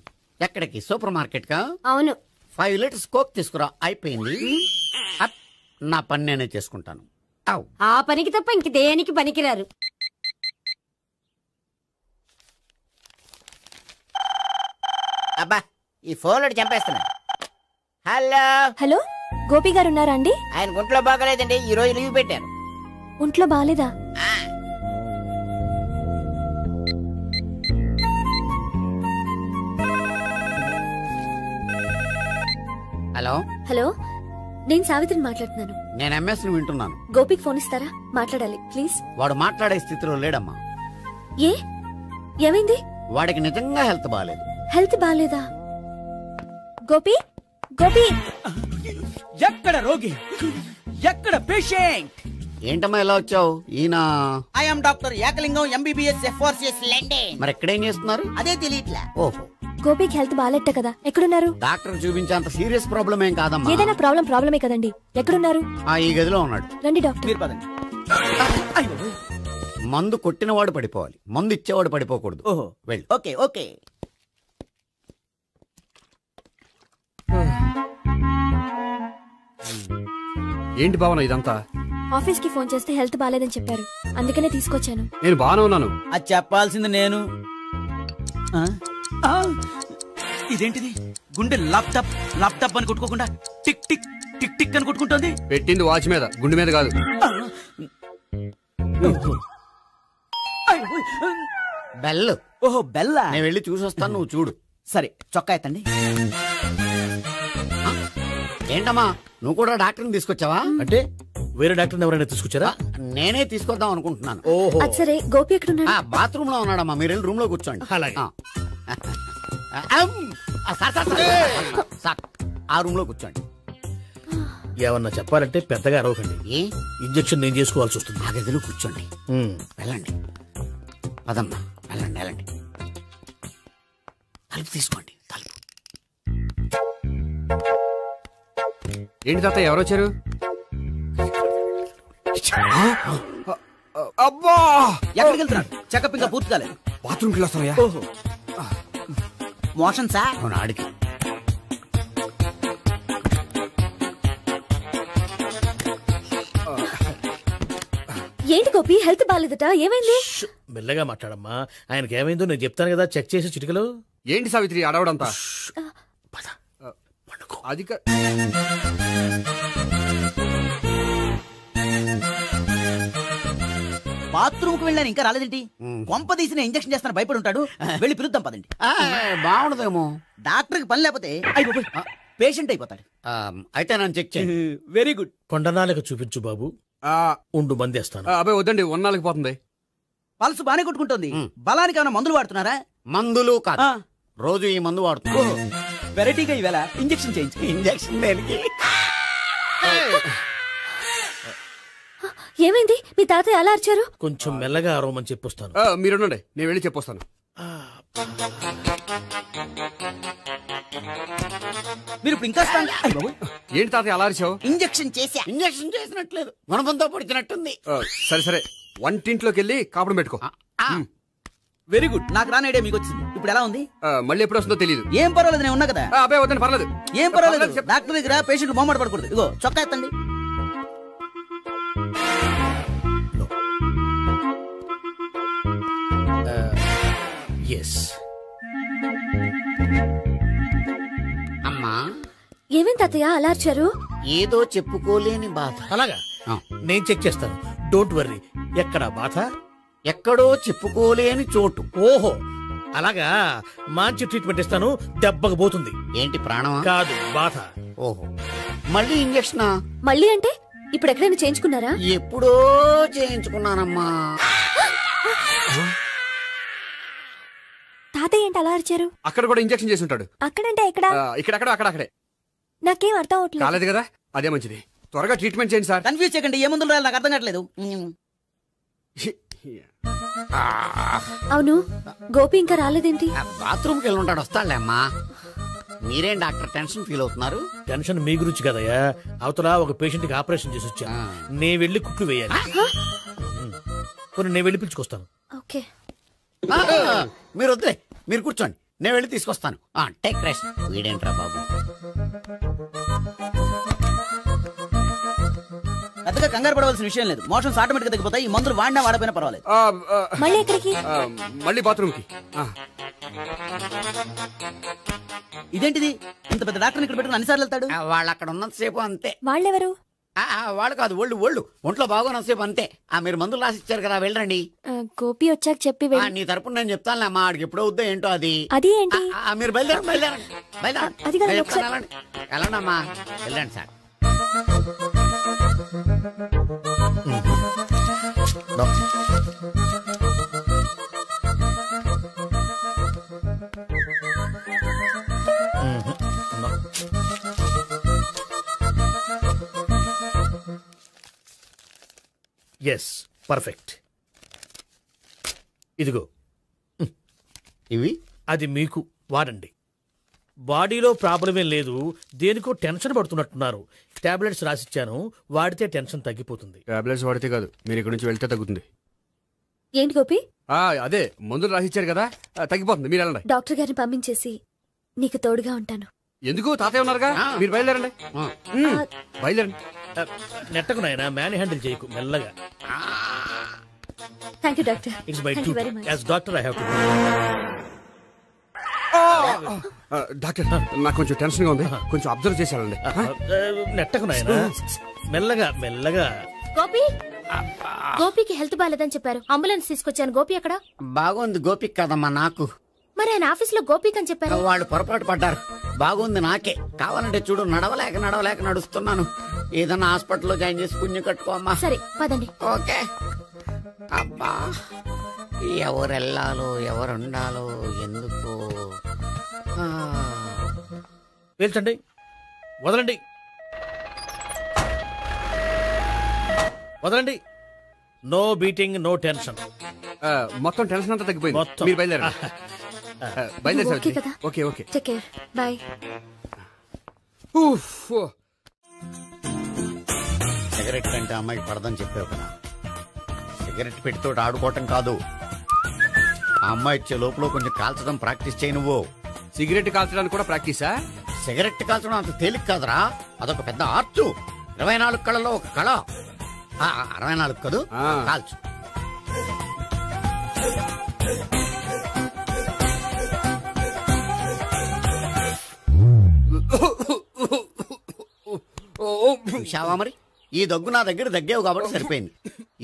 ఎక్కడికి? సూపర్ మార్కెట్ కా? అవును. 5 లీటర్స్ కోక్ తీసుకురా. అయిపోయింది. నా పని నేనే చేసుకుంటాను. ఆ పనికి తప్ప ఇంక దేనికి పనికిరారు. అబ్బా, ఈ ఫోన్ చంపేస్తున్నా. హలో హలో, గోపి గారు ఉన్నారా అండి? ఆయన ఒంట్లో బాగలేదండి, ఈ రోజు లీవ్ పెట్టారు. ఒంట్లో బాగాలేదా? హలో హలో, నేను సావిత్రిని మాట్లాడుతున్నాను. నేను ఎంఎస్ ను వింటున్నాను. గోపికి ఫోన్ ఇస్తారా? మాట్లాడాలి ప్లీజ్. వాడు మాట్లాడే స్థితిలో లేడమ్మా. ఏ, ఏమైంది? వాడికి నిజంగా హెల్త్ బాగాలేదు. హెల్త్ బాగాలేదా? గోపి, గోపి. ఎక్కడ రోగి, ఎక్కడ పేషెంట్? ఏంటమ్మా ఎలా వచ్చావు? ఈయన I'm doctor Ekalingam MBBS FRCS London. మరి ఎక్కడేం చేస్తున్నారు? అదే తెలియట్లా. ఓహో, గోపికి హెల్త్ బాగాలేట కదా, ఎక్కడున్నారు? డాక్టర్ చూపించేంత సీరియస్ ప్రాబ్లం ఏం కాదమ్మా. ఏదైనా ప్రాబ్లమే కదండి. ఎక్కడున్నారు? ఈ గదిలో ఉన్నాడు. రండి డాక్టర్. మీరు పదండి. మందు కొట్టినవాడు పడిపోవాలి, మందు ఇచ్చేవాడు పడిపోకూడదు. ఓహో, వెళ్ళి. Okay okay. ఏంటి భావన ఇదంతా? ఆఫీస్ కి ఫోన్ చేస్తే హెల్త్ బాగాలేదని చెప్పారు, అందుకనే తీసుకొచ్చాను. నేను బాగానే ఉన్నాను. అది చెప్పాల్సింది నేను. ఇదేంటిది? గుండె లాప్టాప్ లాప్టాప్ అని కొట్టుకోకుండా టిక్ టిక్ టిక్ టిక్ అని కొట్టుకుంటుంది. పెట్టింది వాచ్ మీద, గుండె మీద కాదు. బెల్. ఓహో, బెల్లా? నేను వెళ్ళి చూసొస్తాను, నువ్వు చూడు. సరే, చొక్కా ఎత్తండి. ఏంటమ్మా, నువ్వు కూడా డాక్టర్ని తీసుకొచ్చావా? అంటే వేరే డాక్టర్ ఎవరైనా తీసుకొచ్చారా? నేనే తీసుకొద్దాం అనుకుంటున్నాను. అది సరే, గోపి ఎక్కడున్నాడు? బాత్రూమ్ లో ఉన్నాడమ్మా, మీరు వెళ్ళి రూమ్ లో కూర్చోండి. సార్, ఆ రూమ్ లో కూర్చోండి. ఏమన్నా చెప్పాలంటే పెద్దగా అరవకండి. ఇంజెక్షన్ నేను చేసుకోవాల్సి వస్తుంది. ఆ గదిలో కూర్చోండి. వెళ్ళండి. పదమ్మా, వెళ్ళండి వెళ్ళండి. తలుపు తీసుకోండి. తలుపు. ఏంటి తాత ఎవరు వచ్చారు? అబ్బా, ఎక్కడికి వెళ్తున్నాడు? చెకప్ ఇంకా పూర్తి కాలేదు. బాత్రూమ్కి వెళ్ళొస్తానయ్యా. Motion sir. అవును, ఆడికి. ఏంటి గోపి, హెల్త్ బాగాలేదట, ఏమైంది? మెల్లగా మాట్లాడమ్మా. ఆయనకి ఏమైందో నేను చెప్తాను కదా, చెక్ చేసి చిటికలు. ఏంటి సావిత్రి అడవడంతా? అది బాత్రూమ్ కు వెళ్ళాను, ఇంకా రాలేదేంటి? కొంప తీసిన ఇంజక్షన్ చేస్తాను భయపడి ఉంటాడు. వెళ్ళి పిలుద్దాం పదండి. బాగుండదేమో. డాక్టర్ కి పని లేకపోతే పేషెంట్ అయిపోతాడు. అయితే నన్ను చెక్ చేయండి. Very good. కొండనాలకు చూపించు బాబు. ఉండు మందేస్తాను. అబ్బాయి వద్దండి, ఉన్నాళ్ళకి పోతుంది. పల్స్ బానే కొట్టుకుంటుంది. బలానికి ఏమైనా మందులు వాడుతున్నారా? మందులు కాదు, రోజు ఈ మందు వాడుతున్నా. వెరైటీగా ఈవేళ ఇంజక్షన్ చేయించు. ఇంజక్షన్ దేనికి? ఏమైంది? మీ తాతయ్య ఎలా అరిచారు? కొంచెం మెల్లగా అరవమని చెప్పొస్తాను. మీరుండండి, నేను వెళ్ళి చెప్పొస్తాను. మీరు ఇప్పుడు ఇంకా ఏంటి తాతయ్య అలా అరిచావు? ఇంజక్షన్ చేసా. ఇంజక్షన్ చేసినట్లేదు, గుణపంతో పొడిచినట్టుంది. సరే సరే, వంటింట్లోకి వెళ్ళి కాపడం పెట్టుకో. Very good. నాకు రాని ఐడియా మీకు వచ్చింది. ఇప్పుడు ఎలా ఉంది? మళ్ళీ ఎప్పుడు వస్తుందో తెలియదు. ఏం పర్వాలేదు, నేను ఉన్నా కదా. అబ్బాయి వద్దండి, పర్లేదు. ఏం పర్వాలేదు. డాక్టర్ దగ్గర పేషెంట్ మొహమాట పడకూడదు. ఇగో చొక్కా ఎత్తండి. అమ్మా, ఏమేం తాతయ్య అలా అరిచారు? ఏదో చెప్పుకోలేని బాధ. అలాగా, నేను చెక్ చేస్తాను. Don't worry. ఎక్కడ బాధ? ఎక్కడో చెప్పుకోలేని చోటు. ఓహో, అలాగా. మంచి ట్రీట్మెంట్ ఇస్తాను, దెబ్బకు పోతుంది. ఏంటి, ప్రాణమా? కాదు, బాధ. ఓహో, మళ్ళీ ఇంజక్షనా? మళ్ళీ అంటే ఇప్పుడు ఎక్కడైనా చేయించుకున్నారా? ఎప్పుడో చేయించుకున్నానమ్మా. తాతయ్య ఏంటి అలా అరిచారు? అక్కడ కూడా ఇంజక్షన్ చేసి ఉంటాడు. అక్కడంటే ఎక్కడ? ఇక్కడ అక్కడే. నాకేం అర్థం అవట్లేదు. కాలేదు కదా, అదే మంచిది. త్వరగా ట్రీట్మెంట్ చేయండి సార్. కన్ఫ్యూజ్ చేయకండి. ఏ మందులు రాయాలి నాకు అర్థం కావట్లేదు. అవును, గోపి ఇంకా రాలేదేంటి? బాత్రూమ్కి వెళ్ళి ఉంటాడు, వస్తాడులే అమ్మా. మీరేం డాక్టర్ టెన్షన్ ఫీల్ అవుతున్నారు? టెన్షన్ మీ గురించి కదయ్యా. అవతల ఒక పేషెంట్ కి ఆపరేషన్ చేసి వచ్చా. నేను వెళ్ళి కుట్లు వేయాలి. నేను వెళ్ళి పిలుచుకొస్తాను. ఓకే, మీరు వద్దులే, మీరు కూర్చోండి, నేను వెళ్ళి తీసుకొస్తాను. Take rest. వీడేంట్రా బాబు, పెద్దగా కంగారు పడవలసిన విషయం లేదు. మోషన్స్ ఆటోమేటిక్ గా తగ్గిపోతాయి. ఈ మందులు వాడినా వాడపోయినా పర్వాలేదు. మళ్ళీ ఎక్కడికి? మళ్ళీ బాత్రూమ్ కి. ఇదేంటిది, ఇంత పెద్ద డాక్టర్ ఇక్కడ పెట్టుకుని అన్నిసార్లు వెళ్తాడు? వాళ్ళు అక్కడ ఉన్నంతసేపు అంతే. వాళ్ళెవరు? వాళ్ళు కాదు, ఒళ్ళు ఒంట్లో బాగోనంతసేపు అంతే. మీరు మందులు రాసిచ్చారు కదా, వెళ్ళండి. గోపి వచ్చాక చెప్పి నీ తరపున నేను చెప్తాను అమ్మా. ఆడికి ఎప్పుడు అవుద్దో ఏంటో అది. అది ఏంటి? మీరు బయలుదేరండి. వెళ్ళండి అమ్మా, వెళ్ళండి సార్. Yes, perfect. ఇదిగో ఇవి, అది మీకు వాడండి. బాడీలో ప్రాబ్లం ఏం లేదు, దేనికో టెన్షన్ పడుతున్నట్టున్నారు. టాబ్లెట్స్ రాసిచ్చాను, వాడితే టెన్షన్ తగ్గిపోతుంది. టాబ్లెట్స్ వాడితే కాదు, మీరు ఇక్కడ నుంచి వెళ్తే తగ్గుతుంది. ఏంటి గోపి? అదే మందులు రాసిచ్చారు కదా, తగ్గిపోతుంది. మీరు వెళ్ళండి. డాక్టర్ గారిని పంపించేసి నీకు తోడుగా ఉంటాను. ఎందుకు, తాతయ్య ఉన్నారుగా, మీరు బయలుదేరండి. బయలుదేరండి. నెట్టకు నాయనా, మ్యాన్ హ్యాండిల్ చేయకు, మెల్లగా. Thank you doctor. It's my duty as doctor. I have to. Doctor, నాకు కొంచెం టెన్షన్ గా ఉంది, కొంచెం అబ్జర్వ్ చేశానండి. నెట్టకు నాయనా, మెల్లగా మెల్లగా. గోపికి హెల్త్ బాలేదని చెప్పారు, అంబులెన్స్ తీసుకొచ్చాను. గోపి ఎక్కడ? బాగుంది గోపిక్ కదమ్మా నాకు. మరి ఆయన ఆఫీస్ లో గోపిక్ అని చెప్పారు. వాళ్ళు పొరపాటు పడ్డారు. బాగుంది నాకే. కావాలంటే చూడు, నడవలేక నడుస్తున్నాను. ఏదన్నా హాస్పిటల్లో జాయిన్ చేసి పుణ్యం కట్టుకోమ్మా. సరే పదండి. ఓకే. అబ్బా, ఎవరెళ్ళాలో ఎవరుండాలో ఎందుకు. పేల్చండి, వదలండి. వదలండి. No beating, no tension. మొత్తం టెన్షన్ అంతా తగ్గిపోయింది. మీరు బయలుదేరండి. బయలుదేరి. Okay okay. బాయ్. సిగరెట్ కంటే అమ్మాయికి పడదని చెప్పావు కదా. సిగరెట్ పెట్టితో ఆడుకోవటం కాదు, ఆ అమ్మాయి ఇచ్చే లోపల కొంచెం కాల్చడం ప్రాక్టీస్ చేయి. నువ్వు సిగరెట్ కాల్చడానికి కూడా ప్రాక్టీసా? సిగరెట్ కాల్చడం అంత తేలిక కాదురా, అదొక పెద్ద ఆర్ట్. 24 కళలో ఒక కళ. 64 కదూ, కాల్చు. చూశావా మరి, ఈ దగ్గు నా దగ్గర దగ్గేవు కాబట్టి సరిపోయింది.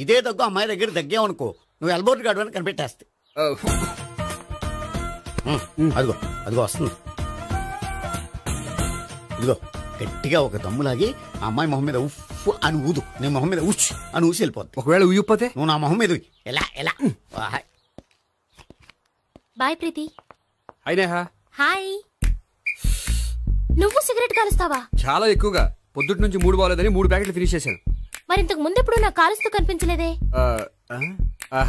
ఇదే దగ్గు అమ్మాయి దగ్గర దగ్గేవు అనుకో, నువ్వు ఎల్బోర్డ్ గాడు అని కనిపెట్టేస్తే. అదిగో అదిగో వస్తుంది. ఇదిగో గట్టిగా ఒక దమ్ములాగి ఆ అమ్మాయి మొహం మీద ఉఫ్ అని ఊదు, నీ మొహం మీద ఉచ్ అని ఊసి వెళ్ళిపోద్ది. ఒకవేళ ఊయకపోతే నువ్వు నా మొహం మీద ఎలా ఎలా. బాయ్ ప్రీతి. అయినా హాయ్. నువ్వు సిగరెట్ కాలుస్తావా? చాలా ఎక్కువగా. పొద్దుటి నుంచి 3 బాలేదని 3 ప్యాకెట్లు ఫినిష్ చేశాను. మరి ఇంతకు ముందు ఎప్పుడు నాకు కాలుస్తూ కనిపించలేదే?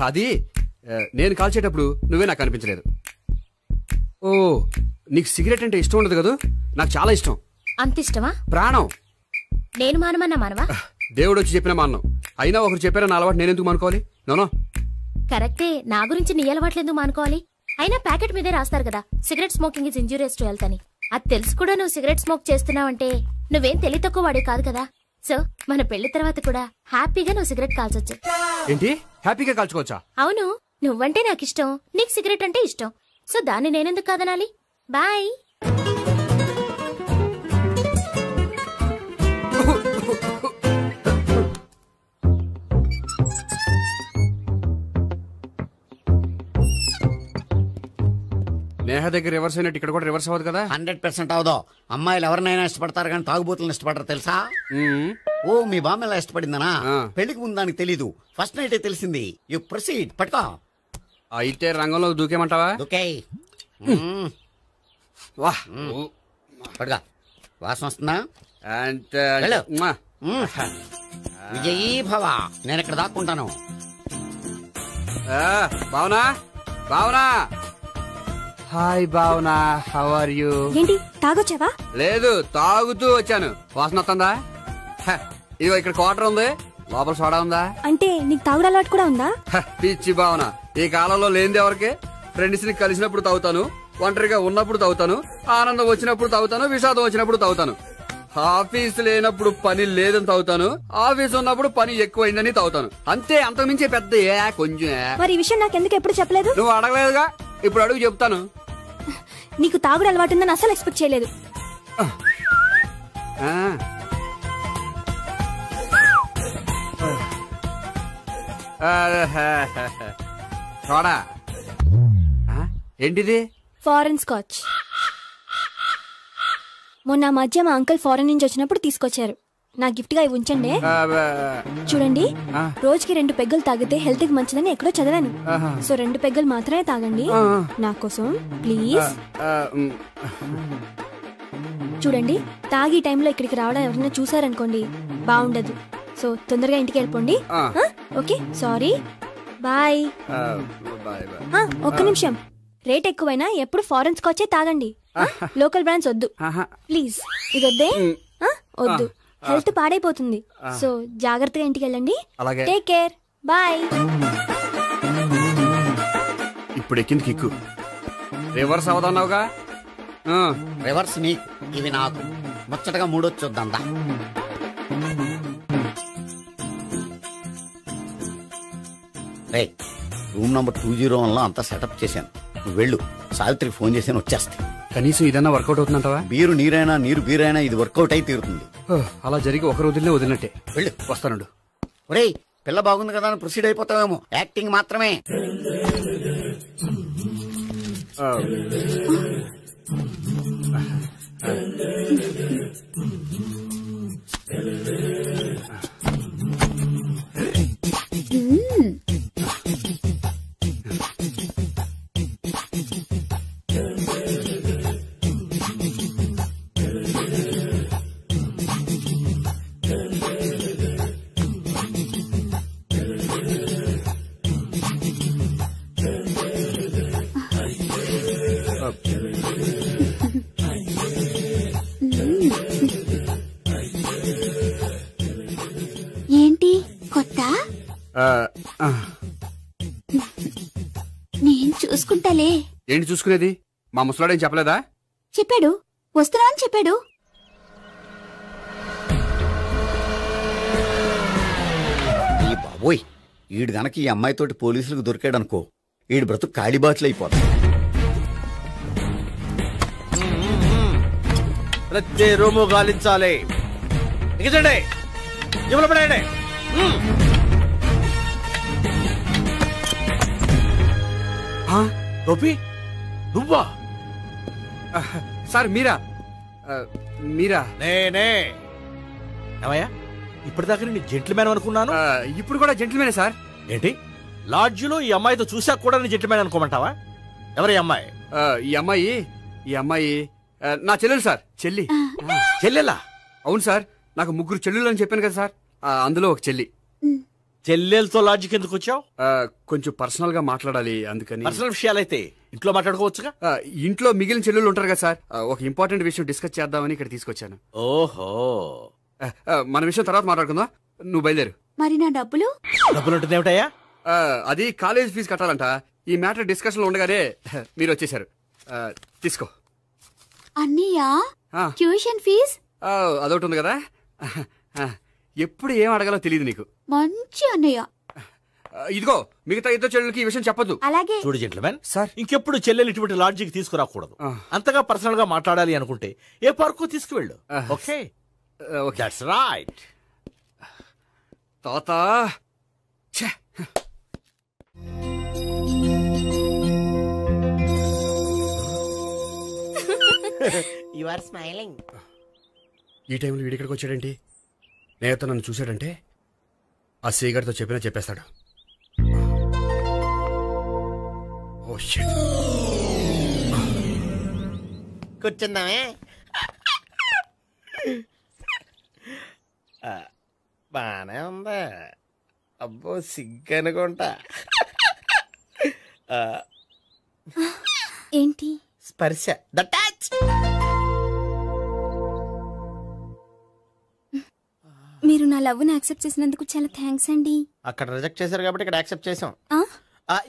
అది నేను కాల్చేటప్పుడు నువ్వే నాకు కనిపించలేదు. ఓ, నీకు సిగరెట్ అంటే ఇష్టం ఉండదు కదా? నాకు చాలా ఇష్టం. అంత ఇష్టమా? ప్రాణం. నేను మానమన్నా మానవా? దేవుడు వచ్చి చెప్పిన మానం. అయినా ఒకరు చెప్పారా నా అలవాటు నేనెందుకు మానుకోవాలి? నోనో. కరెక్టే, నా గురించి నీ అలవాట్లు ఎందుకు మానుకోవాలి? అయినా ప్యాకెట్ మీదే రాస్తారు కదా, cigarette smoking is injurious to health అని. అది తెలుసు కూడా నువ్వు సిగరెట్ స్మోక్ చేస్తున్నావంటే నువ్వేం తెలివి తక్కువ వాడే కాదు కదా. సో మన పెళ్లి తర్వాత కూడా హ్యాపీగా నువ్వు సిగరెట్ కాల్చొచ్చు. ఏంటి? హ్యాపీగా కాల్చుకోవచ్చా? అవును, నువ్వంటే నాకు ఇష్టం, నీకు సిగరెట్ అంటే ఇష్టం. సో దాన్ని నేనెందుకు కాదనాలి? బాయ్. నేహ దగ్గర రివర్స్ అయినట్టు ఇక్కడ కూడా రివర్స్ అవ్వదు కదా? 100% అవదో. అమ్మాయిలు ఎవరినైనా ఇష్టపడతారు కానీ తాగుబోతులను ఇష్టపడరు తెలుసా? ఓ, మీ బామ్మ ఎలా ఇష్టపడిందనా? పెళ్లికి ముందు దానికి తెలీదు, ఫస్ట్ నైట్ తెలిసింది. You proceed. పట్టుకో. అయితే రంగంలో దూకేమంటావా? దూకే. పట్టుకో. వాసన వస్తుందా? విజయీ భవ. నేను ఇక్కడ దాక్కుంటాను. Bhavana, Bhavana. Hi Bhavana, how are you? ఏంటి తాగొచ్చావా? లేదు, తాగుతూ వచ్చాను. వాసన వస్తుందా? ఇదిగో ఇక్కడ క్వార్టర్ ఉంది, లోపల సోడా ఉందా? అంటే నీకు తాగుడు అలవాటు కూడా ఉందా? పిచ్చి భావన, ఈ కాలంలో లేనిది ఎవరికి? ఫ్రెండ్స్ ని కలిసినప్పుడు తాగుతాను, ఒంటరిగా ఉన్నప్పుడు తాగుతాను, ఆనందం వచ్చినప్పుడు తాగుతాను, విషాదం వచ్చినప్పుడు తాగుతాను. ఆఫీస్ లేనప్పుడు పని లేదని తాగుతాను, ఆఫీస్ ఉన్నప్పుడు పని ఎక్కువైందని తాగుతాను. అంతే, అంతకుమించే పెద్ద కొంచెం. మరి ఈ విషయం నాకెందుకు ఎప్పుడు చెప్పలేదు? నువ్వు అడగలేదుగా, ఇప్పుడు అడుగు చెప్తాను. నీకు తాగుడు అలవాటు ఉందని అసలు ఎక్స్పెక్ట్ చేయలేదు. చూడా, ఏంటిది? Foreign scotch. మొన్న మధ్య మా అంకుల్ ఫారెన్ నుంచి వచ్చినప్పుడు తీసుకొచ్చారు. నా గిఫ్ట్ గా ఇవి ఉంచండి. చూడండి, రోజుకి 2 పెగ్గులు తాగితే హెల్త్ కి మంచిదని ఎక్కడో చదివాను. సో 2 పెగ్గులు మాత్రమే తాగండి నా కోసం ప్లీజ్. చూడండి, తాగి టైంలో ఇక్కడికి రావడం ఎవరైనా చూసారనుకోండి బాగుండదు. సో తొందరగా ఇంటికి వెళ్ళిపోండి. Okay, sorry, bye. ఒక్క నిమిషం, రేట్ ఎక్కువైనా ఎప్పుడు ఫారెన్ స్కాచే తాగండి, లోకల్ బ్రాండ్స్ వద్దు ప్లీజ్. ఇది వద్దే, వద్దు, హెల్త్ పాడైపోతుంది. సో జాగ్రత్తగా ఇంటికి వెళ్ళండి. Take care, bye. ఇప్పుడు ఎక్కింది కిక్కు. రివర్స్ అవదన్నావుగా? రివర్స్ నీకు, ఇవి నాకు. ముచ్చటగా 3 చూద్దాందా. రే, రూమ్ నంబర్ 201లో అంతా సెటప్ చేశాను. నువ్వు వెళ్ళు, సావిత్రికి ఫోన్ చేశాను, వచ్చేస్తాయి. కనీసం ఇదన్నా వర్కౌట్ అవుతుందంటావా? బీరు నీరైనా నీరు బీరైనా ఇది వర్కౌట్ అయి తీరుతుంది. అలా జరిగి ఒక రోజులే వదిలినట్టే. వెళ్ళు, వస్తానుండు. ఒరేయ్, పిల్ల బాగుంది కదా అని ప్రొసీడ్ అయిపోతావేమో, యాక్టింగ్ మాత్రమే. ఏంటి కొత్త? నేను చూసుకుంటాలే. ఏంటి చూసుకునేది? మా ముసలాడేం చెప్పలేదా? చెప్పాడు, వస్తున్నా అని చెప్పాడు. ఈ బాబోయ్, ఈడు గనక ఈ అమ్మాయితోటి పోలీసులకు దొరికాడనుకో, ఈడు బ్రతుకు కాళీబాట్లు అయిపోతాడు. ప్రతి రూము గాలించాలి. ఎగచండి, ఇవ్వలు పడండి. గోపి, నువ్వా? సార్ మీరా? మీరా? నేనే. ఏమయ్యా, ఇప్పటిదాకా నేను జెంట్లమ్యాన్ అనుకున్నాను. ఇప్పుడు కూడా జెంట్లమ్యానే సార్. ఏంటి, లాడ్జిలో ఈ అమ్మాయితో చూసాక కూడా నేను జెంట్లమ్యాన్ అనుకోమంటావా? ఎవరి అమ్మాయి? ఈ అమ్మాయి నా చెల్లెలు సార్. చెల్లెలా? అవును సార్, నాకు 3 చెల్లెలు అని చెప్పాను కదా సార్, అందులో ఒక చెల్లి. చెల్లెలతో లాడ్జికి ఎందుకు వచ్చావు? కొంచెం పర్సనల్ గా మాట్లాడాలి, అందుకని. పర్సనల్ విషయాలైతే ఇంట్లో మాట్లాడుకోవచ్చుగా. ఇంట్లో మిగిలిన చెల్లెలు ఉంటారు కదా సార్, ఒక ఇంపార్టెంట్ విషయం డిస్కస్ చేద్దామని ఇక్కడ తీసుకొచ్చాను. ఓహో, మన విషయం తర్వాత మాట్లాడుకుందాం, నువ్వు బయలుదేరు. మరి నా డబ్బులు? డబ్బులు ఉంటుంది ఏమిటయ్యా? అది కాలేజ్ ఫీజు కట్టాలంట. ఈ మ్యాటర్ డిస్కషన్ లో ఉండగానే మీరు వచ్చేసారు. తీసుకో. అన్నయ్యా, ట్యూషన్ ఫీజ్? అదొకటి ఉంది కదా, ఎప్పుడు ఏం అడగాలో తెలియదు నీకు. మంచి అన్నయ్య. ఇదిగో, మిగతా 2 చెల్లెలకి ఈ విషయం చెప్పొద్దు. అలాగే. చూడు జెంట్లమెన్ సార్, ఇంకెప్పుడు చెల్లెలు ఇటువంటి లాడ్జికి తీసుకురాకూడదు. అంతగా పర్సనల్ గా మాట్లాడాలి అనుకుంటే ఏ పార్కు తీసుకువెళ్ళు. Okay, that's right. తాత, యు ఆర్ స్మైలింగ్. ఈ టైంలో వీడిక్కడికి వచ్చాడేంటి? నేత నన్ను చూశాడంటే ఆ సీగారితో చెప్పినా చెప్పేస్తాడు. Oh shit. కూర్చుందామే. బానే ఉందా? అబ్బో, సిగ్గనుకుంటా. ఏంటి? స్పర్శ, ద టచ్. మీరు నా లవ్ ని యాక్సెప్ట్ చేసినందుకు చాలా థ్యాంక్స్ అండి. అక్కడ రిజెక్ట్ చేశారు కాబట్టి ఇక్కడ యాక్సెప్ట్ చేసాం.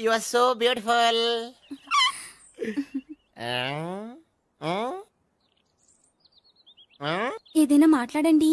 You are so beautiful. ఏదైనా మాట్లాడండి.